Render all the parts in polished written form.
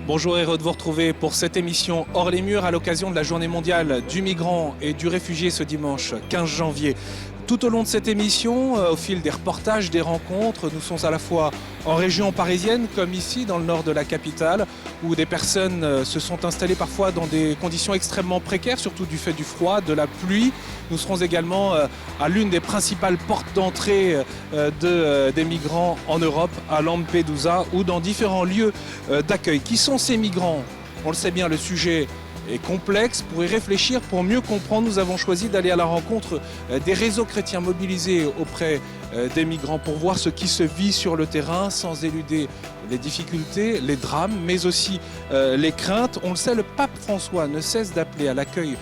Bonjour, heureux de vous retrouver pour cette émission Hors les murs à l'occasion de la journée mondiale du migrant et du réfugié ce dimanche 15 janvier. Tout au long de cette émission, au fil des reportages, des rencontres, nous sommes à la fois en région parisienne comme ici dans le nord de la capitale où des personnes se sont installées parfois dans des conditions extrêmement précaires, surtout du fait du froid, de la pluie. Nous serons également à l'une des principales portes d'entrée des migrants en Europe, à Lampedusa ou dans différents lieux d'accueil. Qui sont ces migrants? On le sait bien, le sujet est complexe. Pour y réfléchir, pour mieux comprendre, nous avons choisi d'aller à la rencontre des réseaux chrétiens mobilisés auprès des migrants pour voir ce qui se vit sur le terrain sans éluder les difficultés, les drames, mais aussi les craintes. On le sait, le pape François ne cesse d'appeler à l'accueil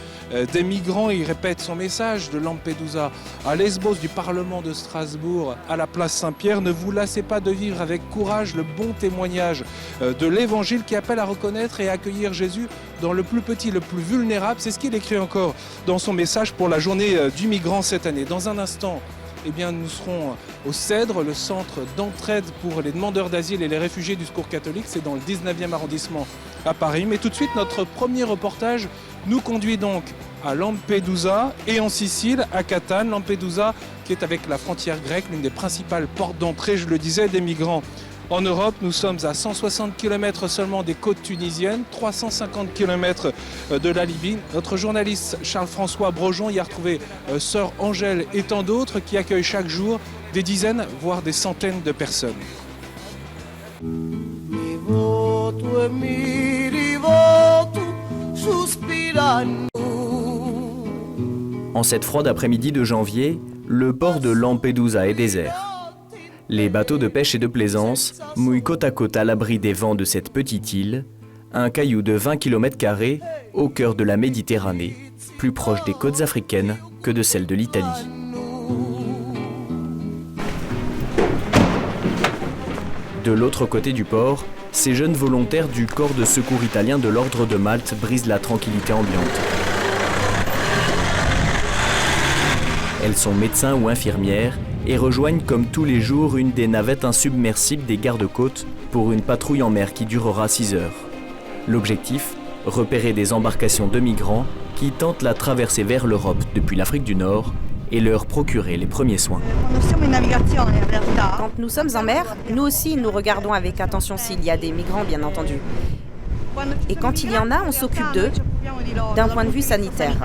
des migrants. Il répète son message de Lampedusa à Lesbos, du Parlement de Strasbourg à la place Saint-Pierre. Ne vous lassez pas de vivre avec courage le bon témoignage de l'Évangile qui appelle à reconnaître et à accueillir Jésus dans le plus petit, le plus vulnérable. C'est ce qu'il écrit encore dans son message pour la journée du migrant cette année. Dans un instant, nous serons au Cèdre, le centre d'entraide pour les demandeurs d'asile et les réfugiés du Secours catholique. C'est dans le 19e arrondissement à Paris. Mais tout de suite, notre premier reportage nous conduit donc à Lampedusa et en Sicile, à Catane. Lampedusa qui est avec la frontière grecque, l'une des principales portes d'entrée, je le disais, des migrants en Europe. Nous sommes à 160 km seulement des côtes tunisiennes, 350 km de la Libye. Notre journaliste Charles-François Brojon y a retrouvé sœur Angèle et tant d'autres qui accueillent chaque jour des dizaines, voire des centaines de personnes. En cette froide après-midi de janvier, le port de Lampedusa est désert. Les bateaux de pêche et de plaisance mouillent côte à côte à l'abri des vents de cette petite île, un caillou de 20 km² au cœur de la Méditerranée, plus proche des côtes africaines que de celles de l'Italie. De l'autre côté du port, ces jeunes volontaires du corps de secours italien de l'Ordre de Malte brisent la tranquillité ambiante. Elles sont médecins ou infirmières et rejoignent comme tous les jours une des navettes insubmersibles des gardes-côtes pour une patrouille en mer qui durera 6 heures. L'objectif, repérer des embarcations de migrants qui tentent la traversée vers l'Europe depuis l'Afrique du Nord et leur procurer les premiers soins. Quand nous sommes en mer, nous aussi nous regardons avec attention s'il y a des migrants, bien entendu. Et quand il y en a, on s'occupe d'eux d'un point de vue sanitaire.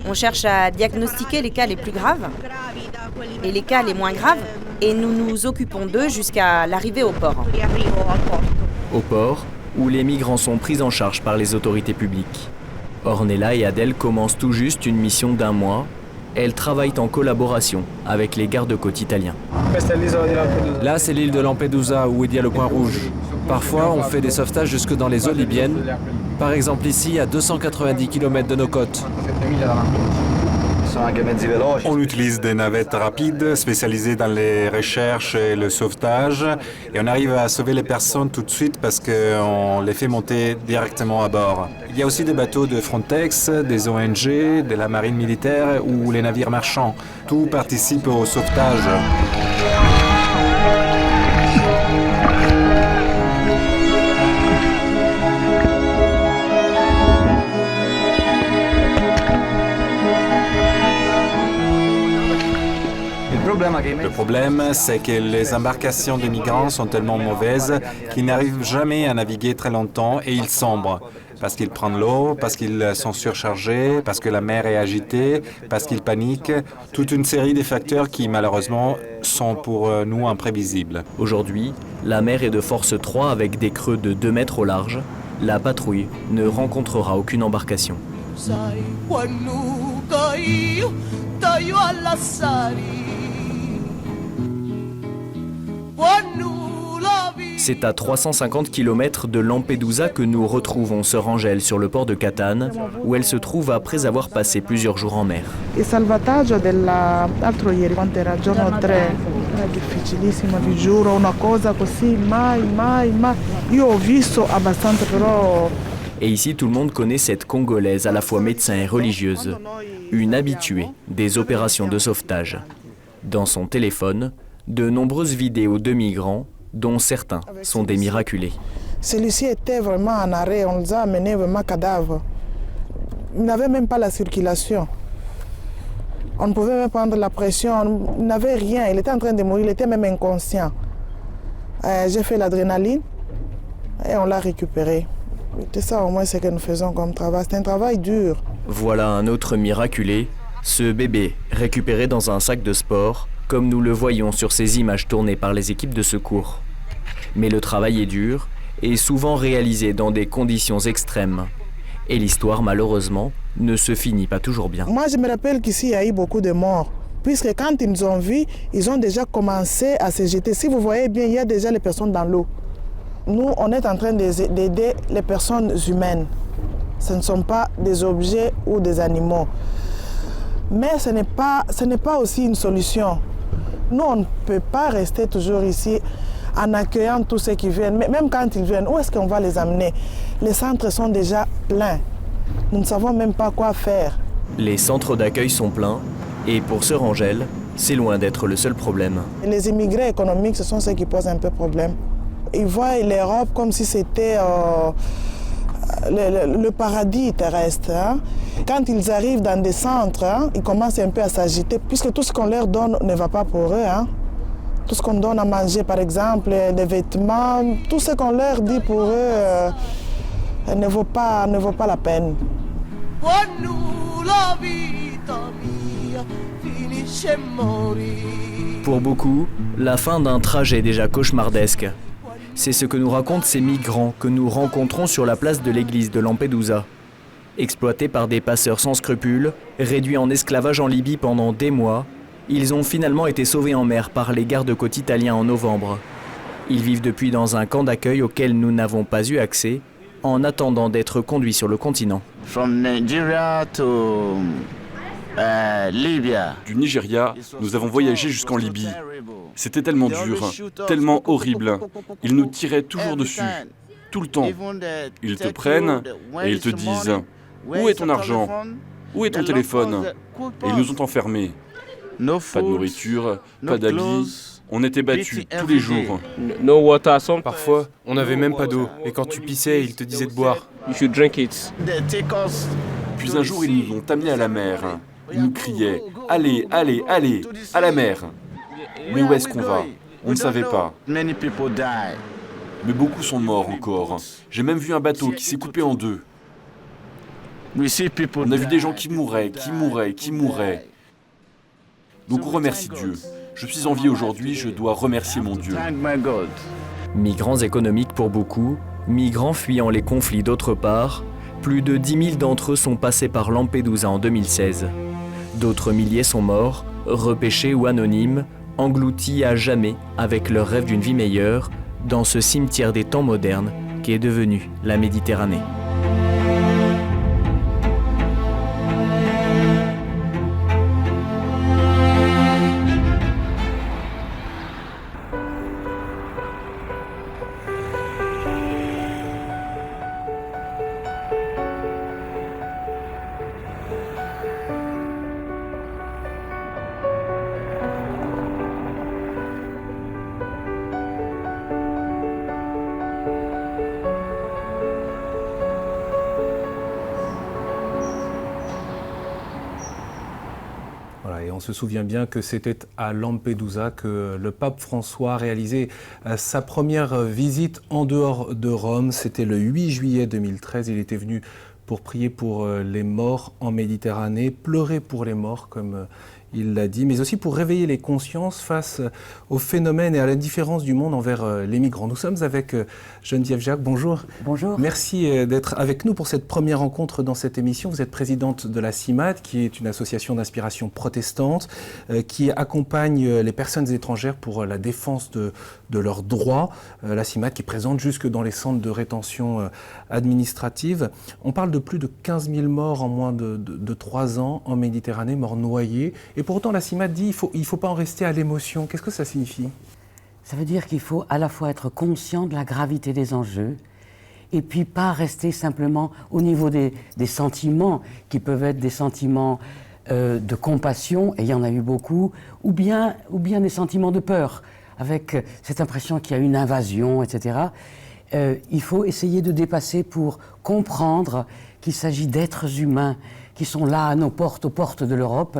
On cherche à diagnostiquer les cas les plus graves et les cas les moins graves et nous nous occupons d'eux jusqu'à l'arrivée au port. Au port, où les migrants sont pris en charge par les autorités publiques. Ornella et Adèle commencent tout juste une mission d'1 mois. Elles travaillent en collaboration avec les gardes-côtes italiens. Là, c'est l'île de Lampedusa où il y a le point rouge. Parfois, on fait des sauvetages jusque dans les eaux libyennes. Par exemple ici, à 290 km de nos côtes. On utilise des navettes rapides spécialisées dans les recherches et le sauvetage et on arrive à sauver les personnes tout de suite parce qu'on les fait monter directement à bord. Il y a aussi des bateaux de Frontex, des ONG, de la marine militaire ou les navires marchands. Tout participe au sauvetage. Le problème, c'est que les embarcations de migrants sont tellement mauvaises qu'ils n'arrivent jamais à naviguer très longtemps et ils sombrent. Parce qu'ils prennent l'eau, parce qu'ils sont surchargés, parce que la mer est agitée, parce qu'ils paniquent. Toute une série de facteurs qui, malheureusement, sont pour nous imprévisibles. Aujourd'hui, la mer est de force 3 avec des creux de 2 mètres au large. La patrouille ne rencontrera aucune embarcation. C'est à 350 km de Lampedusa que nous retrouvons sœur Angèle sur le port de Catane, où elle se trouve après avoir passé plusieurs jours en mer. Il salvataggio dell'altro ieri, quando era il giorno 3, era difficilissimo, vi giuro, una cosa così, mai. Io ho visto abbastanza però. Et ici, tout le monde connaît cette Congolaise, à la fois médecin et religieuse, une habituée des opérations de sauvetage. Dans son téléphone, de nombreuses vidéos de migrants, dont certains sont des miraculés. Celui-ci était vraiment en arrêt, on les a amenés vraiment cadavres. Il n'avait même pas la circulation. On ne pouvait même prendre la pression, il n'avait rien, il était en train de mourir, il était même inconscient. J'ai fait l'adrénaline et on l'a récupéré. C'est ça au moins ce que nous faisons comme travail, c'est un travail dur. Voilà un autre miraculé, ce bébé récupéré dans un sac de sport, comme nous le voyons sur ces images tournées par les équipes de secours. Mais le travail est dur et souvent réalisé dans des conditions extrêmes. Et l'histoire, malheureusement, ne se finit pas toujours bien. Moi, je me rappelle qu'ici, il y a eu beaucoup de morts. Puisque quand ils nous ont vus, ils ont déjà commencé à se jeter. Si vous voyez bien, il y a déjà les personnes dans l'eau. Nous, on est en train d'aider les personnes humaines. Ce ne sont pas des objets ou des animaux. Mais ce n'est pas aussi une solution. Nous, on ne peut pas rester toujours ici en accueillant tous ceux qui viennent. Mais même quand ils viennent, où est-ce qu'on va les amener? Les centres sont déjà pleins. Nous ne savons même pas quoi faire. Les centres d'accueil sont pleins et pour Sœur Angèle, c'est loin d'être le seul problème. Les immigrés économiques, ce sont ceux qui posent un peu problème. Ils voient l'Europe comme si c'était le paradis terrestre. Hein. Quand ils arrivent dans des centres, hein, ils commencent un peu à s'agiter puisque tout ce qu'on leur donne ne va pas pour eux. Hein. Tout ce qu'on donne à manger, par exemple, des vêtements, tout ce qu'on leur dit pour eux ne vaut pas la peine. Pour beaucoup, la fin d'un trajet déjà cauchemardesque. C'est ce que nous racontent ces migrants que nous rencontrons sur la place de l'église de Lampedusa. Exploités par des passeurs sans scrupules, réduits en esclavage en Libye pendant des mois, ils ont finalement été sauvés en mer par les gardes-côtes italiens en novembre. Ils vivent depuis dans un camp d'accueil auquel nous n'avons pas eu accès, en attendant d'être conduits sur le continent. Du Nigeria, nous avons voyagé jusqu'en Libye. C'était tellement dur, tellement horrible. Ils nous tiraient toujours dessus, tout le temps. Ils te prennent et ils te disent « Où est ton argent? Où est ton téléphone ?» Et ils nous ont enfermés. Pas de nourriture, pas d'habits. On était battus tous les jours. Parfois, on n'avait même pas d'eau. Et quand tu pissais, ils te disaient de boire. Puis un jour, ils nous ont amenés à la mer. Ils nous criaient « Allez, allez, allez, à la mer !» Mais où est-ce qu'on va? On ne savait pas. Mais beaucoup sont morts encore. J'ai même vu un bateau qui s'est coupé en deux. On a vu des gens qui mouraient. Donc on remercie Dieu. Je suis en vie aujourd'hui, je dois remercier mon Dieu. Migrants économiques pour beaucoup, migrants fuyant les conflits d'autre part, plus de 10 000 d'entre eux sont passés par Lampedusa en 2016. D'autres milliers sont morts, repêchés ou anonymes, engloutis à jamais avec leur rêve d'une vie meilleure dans ce cimetière des temps modernes qui est devenu la Méditerranée. Voilà, et on se souvient bien que c'était à Lampedusa que le pape François a réalisé sa première visite en dehors de Rome. C'était le 8 juillet 2013. Il était venu pour prier pour les morts en Méditerranée, pleurer pour les morts, comme il l'a dit, mais aussi pour réveiller les consciences face au phénomène et à l'indifférence du monde envers les migrants. Nous sommes avec Geneviève Jacques. Bonjour. Bonjour. Merci d'être avec nous pour cette première rencontre dans cette émission. Vous êtes présidente de la CIMAD, qui est une association d'inspiration protestante, qui accompagne les personnes étrangères pour la défense de leurs droits. La CIMAD qui est présente jusque dans les centres de rétention administrative. On parle de plus de 15 000 morts en moins de 3 ans en Méditerranée, morts noyés. Et pourtant, la CIMAD dit il faut pas en rester à l'émotion. Qu'est-ce que ça signifie? Ça veut dire qu'il faut à la fois être conscient de la gravité des enjeux et puis pas rester simplement au niveau des sentiments qui peuvent être des sentiments de compassion, et il y en a eu beaucoup, ou bien des sentiments de peur, avec cette impression qu'il y a une invasion, etc. il faut essayer de dépasser pour comprendre qu'il s'agit d'êtres humains qui sont là à nos portes, aux portes de l'Europe,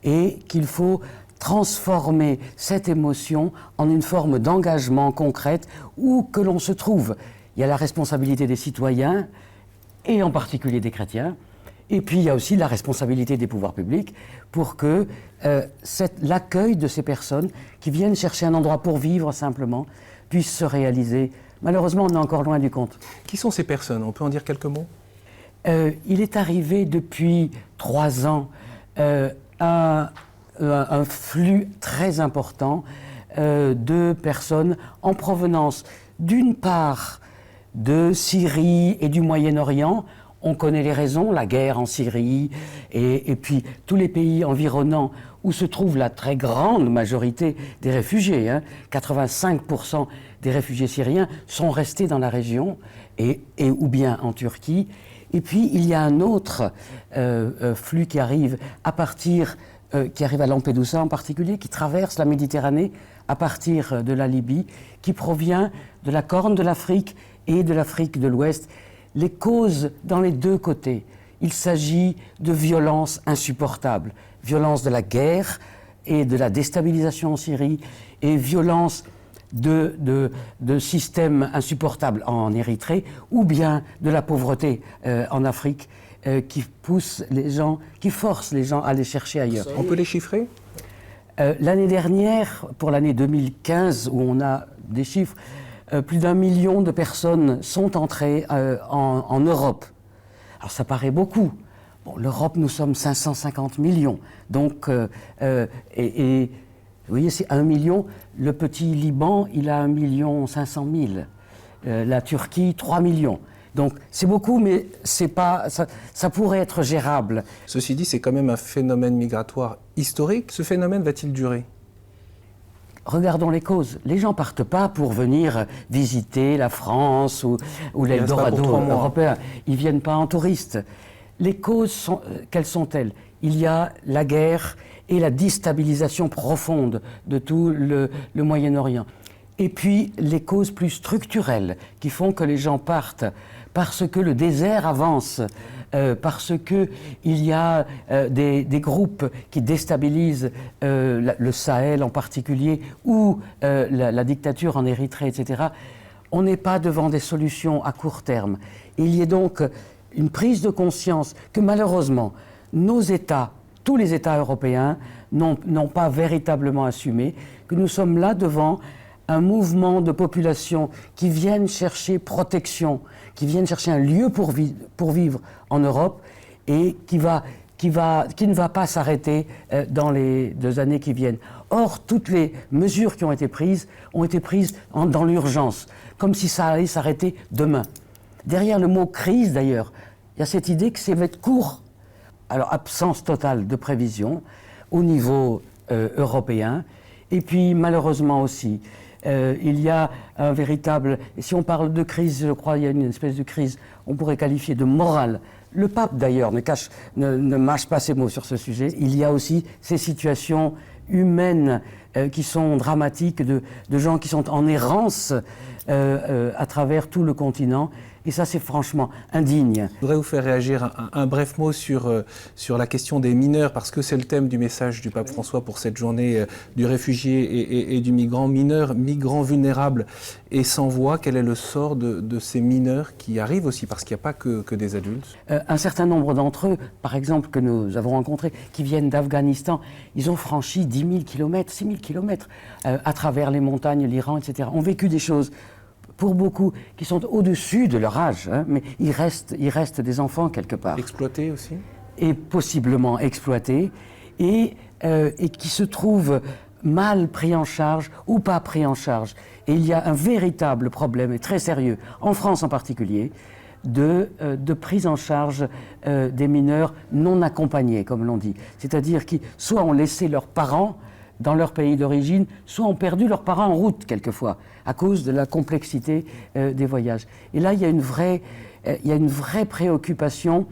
et qu'il faut transformer cette émotion en une forme d'engagement concrète où que l'on se trouve. Il y a la responsabilité des citoyens, et en particulier des chrétiens, et puis il y a aussi la responsabilité des pouvoirs publics pour que l'accueil de ces personnes qui viennent chercher un endroit pour vivre simplement puisse se réaliser. Malheureusement, on est encore loin du compte. Qui sont ces personnes? On peut en dire quelques mots? Il est arrivé depuis 3 ans un flux très important de personnes en provenance d'une part de Syrie et du Moyen-Orient. On connaît les raisons, la guerre en Syrie et puis tous les pays environnants où se trouve la très grande majorité des réfugiés. 85% des réfugiés syriens sont restés dans la région ou bien en Turquie. Et puis il y a un autre flux qui arrive qui arrive à Lampedusa en particulier, qui traverse la Méditerranée à partir de la Libye, qui provient de la Corne de l'Afrique et de l'Afrique de l'Ouest. Les causes dans les deux côtés. Il s'agit de violences insupportables. Violence de la guerre et de la déstabilisation en Syrie et violence de systèmes insupportables en Érythrée ou bien de la pauvreté en Afrique qui force les gens à les chercher ailleurs. On peut les chiffrer? L'année dernière, pour l'année 2015, où on a des chiffres, plus d'1 million de personnes sont entrées en Europe. Alors ça paraît beaucoup. Bon, l'Europe, nous sommes 550 millions. Donc, vous voyez, c'est 1 million. Le petit Liban, il a 1 500 000. La Turquie, 3 millions. Donc c'est beaucoup, mais c'est pas, ça pourrait être gérable. Ceci dit, c'est quand même un phénomène migratoire historique. Ce phénomène va-t-il durer? Regardons les causes. Les gens partent pas pour venir visiter la France ou l'Eldorado européen. Ils viennent pas en touristes. Les causes, quelles sont-elles? Il y a la guerre et la déstabilisation profonde de tout le Moyen-Orient. Et puis les causes plus structurelles qui font que les gens partent parce que le désert avance, parce qu'il y a des groupes qui déstabilisent le Sahel en particulier ou la dictature en Érythrée, etc. On n'est pas devant des solutions à court terme. Il y a donc une prise de conscience que malheureusement nos États, tous les États européens, n'ont pas véritablement assumé, que nous sommes là devant un mouvement de population qui viennent chercher protection, qui viennent chercher un lieu pour vivre en Europe et qui ne va pas s'arrêter dans les 2 années qui viennent. Or, toutes les mesures qui ont été prises dans l'urgence, comme si ça allait s'arrêter demain. Derrière le mot crise, d'ailleurs, il y a cette idée que ça va être court. Alors, absence totale de prévision au niveau européen. Et puis, malheureusement aussi, il y a un véritable... Si on parle de crise, je crois qu'il y a une espèce de crise, on pourrait qualifier de morale. Le pape, d'ailleurs, ne mâche pas ses mots sur ce sujet. Il y a aussi ces situations humaines qui sont dramatiques, de gens qui sont en errance à travers tout le continent. Et ça, c'est franchement indigne. Je voudrais vous faire réagir un bref mot sur la question des mineurs, parce que c'est le thème du message du pape François pour cette journée du réfugié et du migrant. Migrants vulnérables et sans voix, quel est le sort de ces mineurs qui arrivent aussi, parce qu'il n'y a pas que des adultes? Un certain nombre d'entre eux, par exemple, que nous avons rencontrés, qui viennent d'Afghanistan, ils ont franchi 10 000 km, 6 000 km à travers les montagnes, l'Iran, etc., ont vécu des choses pour beaucoup, qui sont au-dessus de leur âge, mais il reste des enfants quelque part. Exploités aussi? Et possiblement exploités, et qui se trouvent mal pris en charge ou pas pris en charge. Et il y a un véritable problème, et très sérieux, en France en particulier, de prise en charge des mineurs non accompagnés, comme l'on dit. C'est-à-dire qui soit ont laissé leurs parents dans leur pays d'origine, soit ont perdu leurs parents en route, quelquefois, à cause de la complexité des voyages. Et là, il y a une vraie préoccupation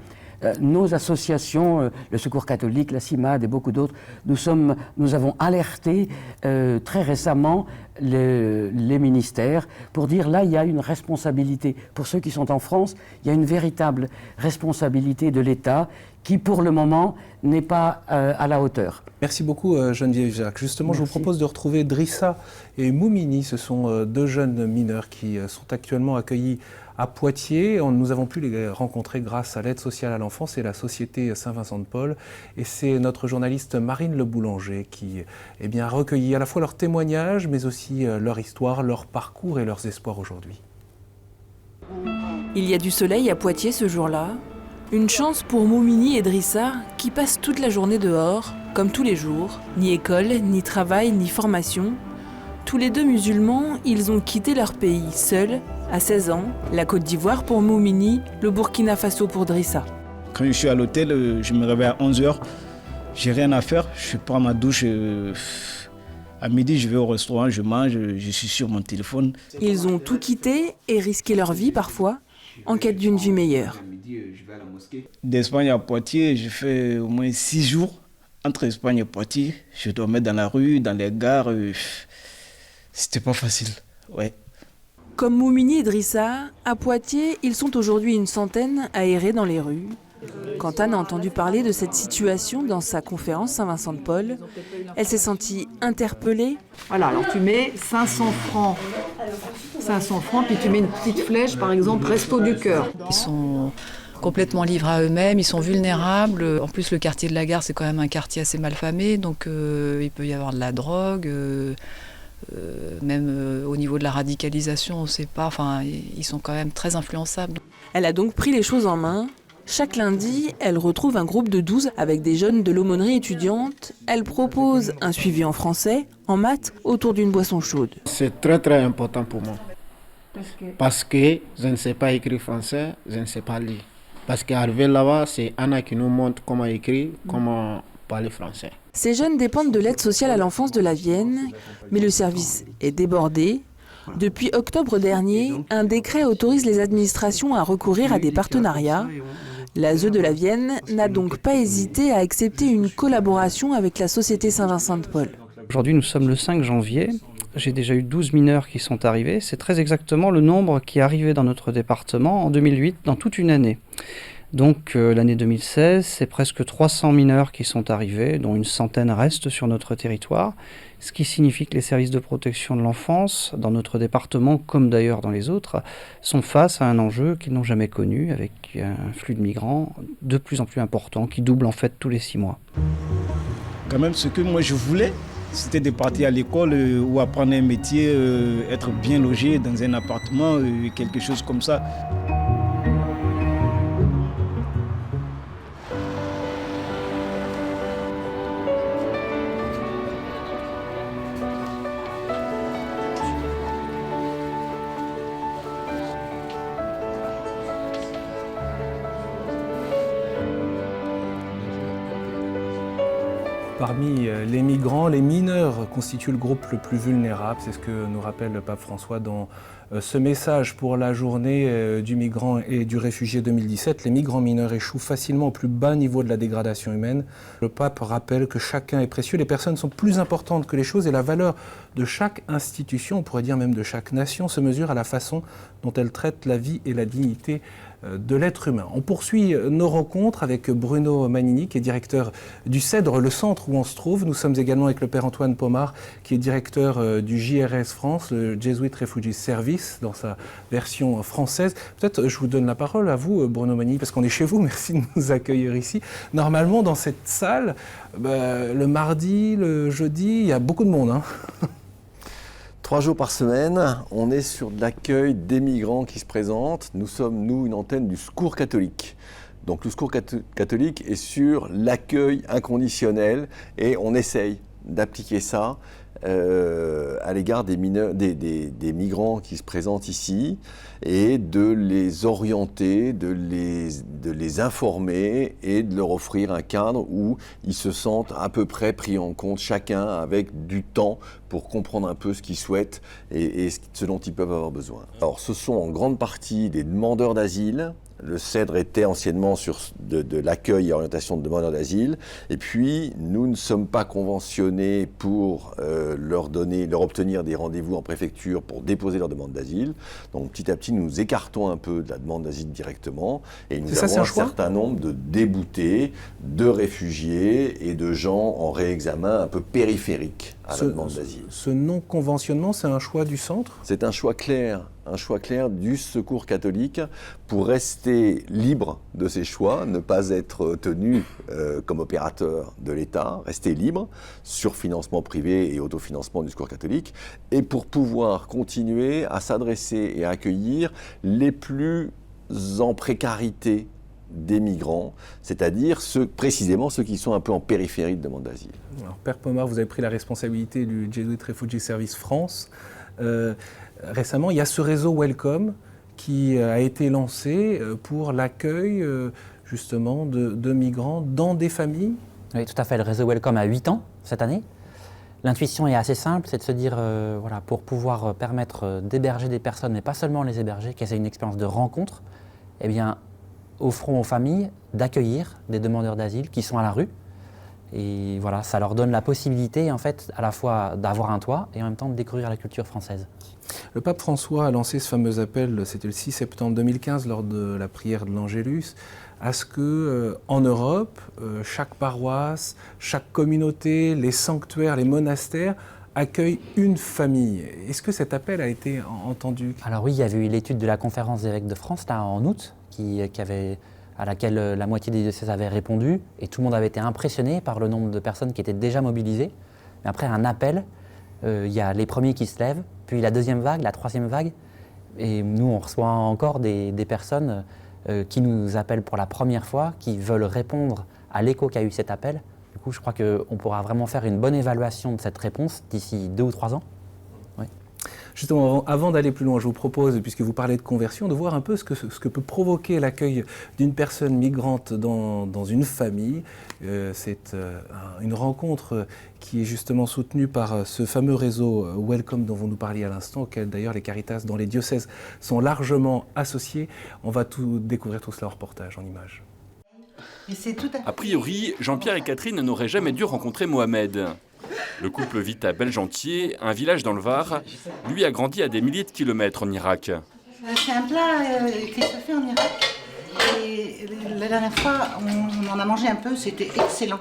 nos associations, le Secours catholique, la CIMAD et beaucoup d'autres, nous avons alerté très récemment les ministères pour dire là, il y a une responsabilité. Pour ceux qui sont en France, il y a une véritable responsabilité de l'État qui, pour le moment, n'est pas à la hauteur. Merci beaucoup Geneviève Jacques. Justement, Merci. Je vous propose de retrouver Drissa et Moumini. Ce sont deux jeunes mineurs qui sont actuellement accueillis à Poitiers. Nous avons pu les rencontrer grâce à l'aide sociale à l'enfance et la Société Saint-Vincent-de-Paul. Et c'est notre journaliste Marine Le Boulanger qui a recueilli à la fois leurs témoignages, mais aussi leur histoire, leur parcours et leurs espoirs aujourd'hui. Il y a du soleil à Poitiers ce jour-là. Une chance pour Moumini et Drissa qui passent toute la journée dehors, comme tous les jours. Ni école, ni travail, ni formation. Tous les deux musulmans, ils ont quitté leur pays, seuls, à 16 ans. La Côte d'Ivoire pour Moumini, le Burkina Faso pour Drissa. Quand je suis à l'hôtel, je me réveille à 11h. J'ai rien à faire, je prends ma douche. À midi, je vais au restaurant, je mange, je suis sur mon téléphone. Ils ont tout quitté et risqué leur vie parfois, en quête d'une vie meilleure. D'Espagne à Poitiers, j'ai fait au moins 6 jours. Entre Espagne et Poitiers, je dormais dans la rue, dans les gares. C'était pas facile, ouais. Comme Moumini et Drissa, à Poitiers, ils sont aujourd'hui une centaine à errer dans les rues. Quand Anne a entendu parler de cette situation dans sa conférence Saint-Vincent-de-Paul, elle s'est sentie interpellée. Voilà, alors tu mets 500 francs, puis tu mets une petite flèche, par exemple, Resto du Cœur. Ils sont complètement livrés à eux-mêmes, ils sont vulnérables. En plus, le quartier de la Gare, c'est quand même un quartier assez mal famé, donc il peut y avoir de la drogue. Même au niveau de la radicalisation, on ne sait pas, enfin, ils sont quand même très influençables. Elle a donc pris les choses en main. Chaque lundi, elle retrouve un groupe de 12 avec des jeunes de l'aumônerie étudiante. Elle propose un suivi en français, en maths, autour d'une boisson chaude. C'est très très important pour moi. Parce que je ne sais pas écrire français, je ne sais pas lire. Parce qu'arrivé là-bas, c'est Anna qui nous montre comment écrire, comment parler français. Ces jeunes dépendent de l'aide sociale à l'enfance de la Vienne, mais le service est débordé. Depuis octobre dernier, un décret autorise les administrations à recourir à des partenariats. L'ASE de la Vienne n'a donc pas hésité à accepter une collaboration avec la Société Saint-Vincent-de-Paul. Aujourd'hui, nous sommes le 5 janvier. J'ai déjà eu 12 mineurs qui sont arrivés. C'est très exactement le nombre qui est arrivé dans notre département en 2008, dans toute une année. Donc l'année 2016, c'est presque 300 mineurs qui sont arrivés, dont une centaine restent sur notre territoire, ce qui signifie que les services de protection de l'enfance, dans notre département comme d'ailleurs dans les autres, sont face à un enjeu qu'ils n'ont jamais connu, avec un flux de migrants de plus en plus important, qui double en fait tous les 6 mois. Quand même, ce que moi je voulais, c'était de partir à l'école ou apprendre un métier, être bien logé dans un appartement, quelque chose comme ça. Parmi les migrants, les mineurs constituent le groupe le plus vulnérable. C'est ce que nous rappelle le pape François dans ce message pour la journée du migrant et du réfugié 2017. Les migrants mineurs échouent facilement au plus bas niveau de la dégradation humaine. Le pape rappelle que chacun est précieux, les personnes sont plus importantes que les choses et la valeur de chaque institution, on pourrait dire même de chaque nation, se mesure à la façon dont elle traite la vie et la dignité de l'être humain. On poursuit nos rencontres avec Bruno Manini, qui est directeur du CEDRE, le centre où on se trouve. Nous sommes également avec le père Antoine Pomard, qui est directeur du JRS France, le Jesuit Refugee Service, dans sa version française. Peut-être je vous donne la parole à vous, Bruno Manini, parce qu'on est chez vous. Merci de nous accueillir ici. Normalement, dans cette salle, le mardi, le jeudi, il y a beaucoup de monde, hein. 3 jours par semaine, on est sur de l'accueil des migrants qui se présentent. Nous sommes, nous, une antenne du Secours catholique. Donc le Secours catholique est sur l'accueil inconditionnel et on essaye d'appliquer ça à l'égard des migrants qui se présentent ici et de les orienter, de les informer et de leur offrir un cadre où ils se sentent à peu près pris en compte, chacun avec du temps pour comprendre un peu ce qu'ils souhaitent et ce dont ils peuvent avoir besoin. Alors ce sont en grande partie des demandeurs d'asile Le CEDRE était anciennement de l'accueil et orientation de demandeurs d'asile. Et puis, nous ne sommes pas conventionnés pour leur obtenir des rendez-vous en préfecture pour déposer leur demande d'asile. Donc, petit à petit, nous nous écartons un peu de la demande d'asile directement. Et nous avons un certain nombre de déboutés, de réfugiés et de gens en réexamen un peu périphériques à la demande d'asile. Ce non-conventionnement, c'est un choix du centre ? C'est un choix clair du Secours catholique pour rester libre de ses choix, ne pas être tenu comme opérateur de l'État, rester libre sur financement privé et autofinancement du Secours catholique, et pour pouvoir continuer à s'adresser et à accueillir les plus en précarité des migrants, c'est-à-dire précisément ceux qui sont un peu en périphérie de demande d'asile. Alors, Père Pomar, vous avez pris la responsabilité du Jesuit Refugee Service France. Récemment, il y a ce réseau Welcome qui a été lancé pour l'accueil justement de migrants dans des familles. Oui, tout à fait. Le réseau Welcome a 8 ans cette année. L'intuition est assez simple, c'est de se dire, voilà, pour pouvoir permettre d'héberger des personnes, mais pas seulement les héberger, qu'elles aient une expérience de rencontre, eh bien, offrons aux familles d'accueillir des demandeurs d'asile qui sont à la rue. Et voilà, ça leur donne la possibilité, en fait, à la fois d'avoir un toit et en même temps de découvrir la culture française. Le pape François a lancé ce fameux appel, c'était le 6 septembre 2015, lors de la prière de l'Angélus, à ce que, en Europe, chaque paroisse, chaque communauté, les sanctuaires, les monastères accueillent une famille. Est-ce que cet appel a été entendu ? Alors oui, il y avait eu l'étude de la conférence des évêques de France, là, en août, à laquelle la moitié des diocèses avaient répondu, et tout le monde avait été impressionné par le nombre de personnes qui étaient déjà mobilisées. Mais après un appel, il y a les premiers qui se lèvent, puis la deuxième vague, la troisième vague, et nous on reçoit encore des personnes qui nous appellent pour la première fois, qui veulent répondre à l'écho qu'a eu cet appel. Du coup, je crois qu'on pourra vraiment faire une bonne évaluation de cette réponse d'ici 2 ou 3 ans. Oui. Justement, avant d'aller plus loin, je vous propose, puisque vous parlez de conversion, de voir un peu ce que peut provoquer l'accueil d'une personne migrante dans une famille. C'est une rencontre qui est justement soutenue par ce fameux réseau Welcome dont vous nous parliez à l'instant, auquel d'ailleurs les Caritas dans les diocèses sont largement associés. On va découvrir tout cela en reportage, en images. A priori, Jean-Pierre et Catherine n'auraient jamais dû rencontrer Mohamed. Le couple vit à Belgentier, un village dans le Var. Lui a grandi à des milliers de kilomètres en Irak. C'est un plat qui se fait en Irak. Et la dernière fois, on en a mangé un peu, c'était excellent.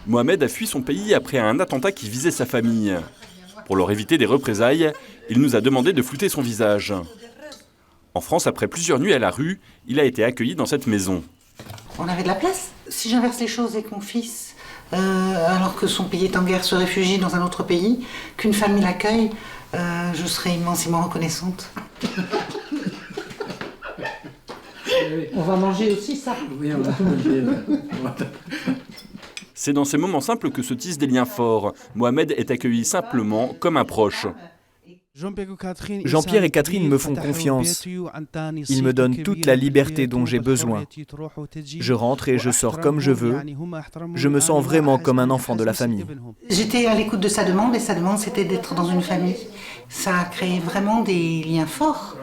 Mohamed a fui son pays après un attentat qui visait sa famille. Pour leur éviter des représailles, il nous a demandé de flouter son visage. En France, après plusieurs nuits à la rue, il a été accueilli dans cette maison. On avait de la place. Si j'inverse les choses et que mon fils, alors que son pays est en guerre, se réfugie dans un autre pays, qu'une famille l'accueille, je serais immensément reconnaissante. On va manger aussi ça. Oui, on va tout manger. C'est dans ces moments simples que se tissent des liens forts. Mohamed est accueilli simplement comme un proche. Jean-Pierre et Catherine me font confiance. Ils me donnent toute la liberté dont j'ai besoin. Je rentre et je sors comme je veux. Je me sens vraiment comme un enfant de la famille. J'étais à l'écoute de sa demande et sa demande c'était d'être dans une famille. Ça a créé vraiment des liens forts,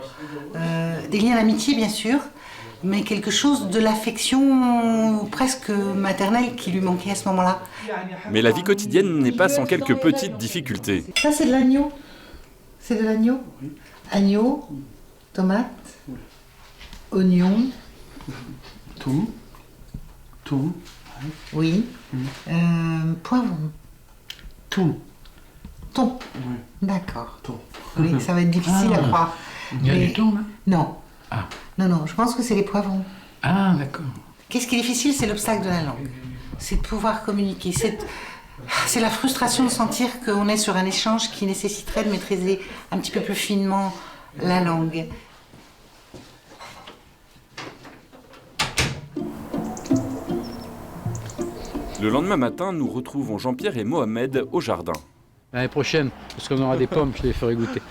des liens d'amitié bien sûr, mais quelque chose de l'affection presque maternelle qui lui manquait à ce moment-là. Mais la vie quotidienne n'est pas sans quelques petites difficultés. Ça c'est de l'agneau. C'est de l'agneau. Agneau, tomate, oignon, thon. Oui. Poivron. Thon. Thon. Oui. D'accord. Oui, ça va être difficile à croire. Il y a du thon là ? Non. Ah. Non, je pense que c'est les poivrons. Ah, d'accord. Qu'est-ce qui est difficile, c'est l'obstacle de la langue. C'est de pouvoir communiquer. C'est la frustration de sentir qu'on est sur un échange qui nécessiterait de maîtriser un petit peu plus finement la langue. Le lendemain matin, nous retrouvons Jean-Pierre et Mohamed au jardin. L'année prochaine, parce qu'on aura des pommes, je les ferai goûter.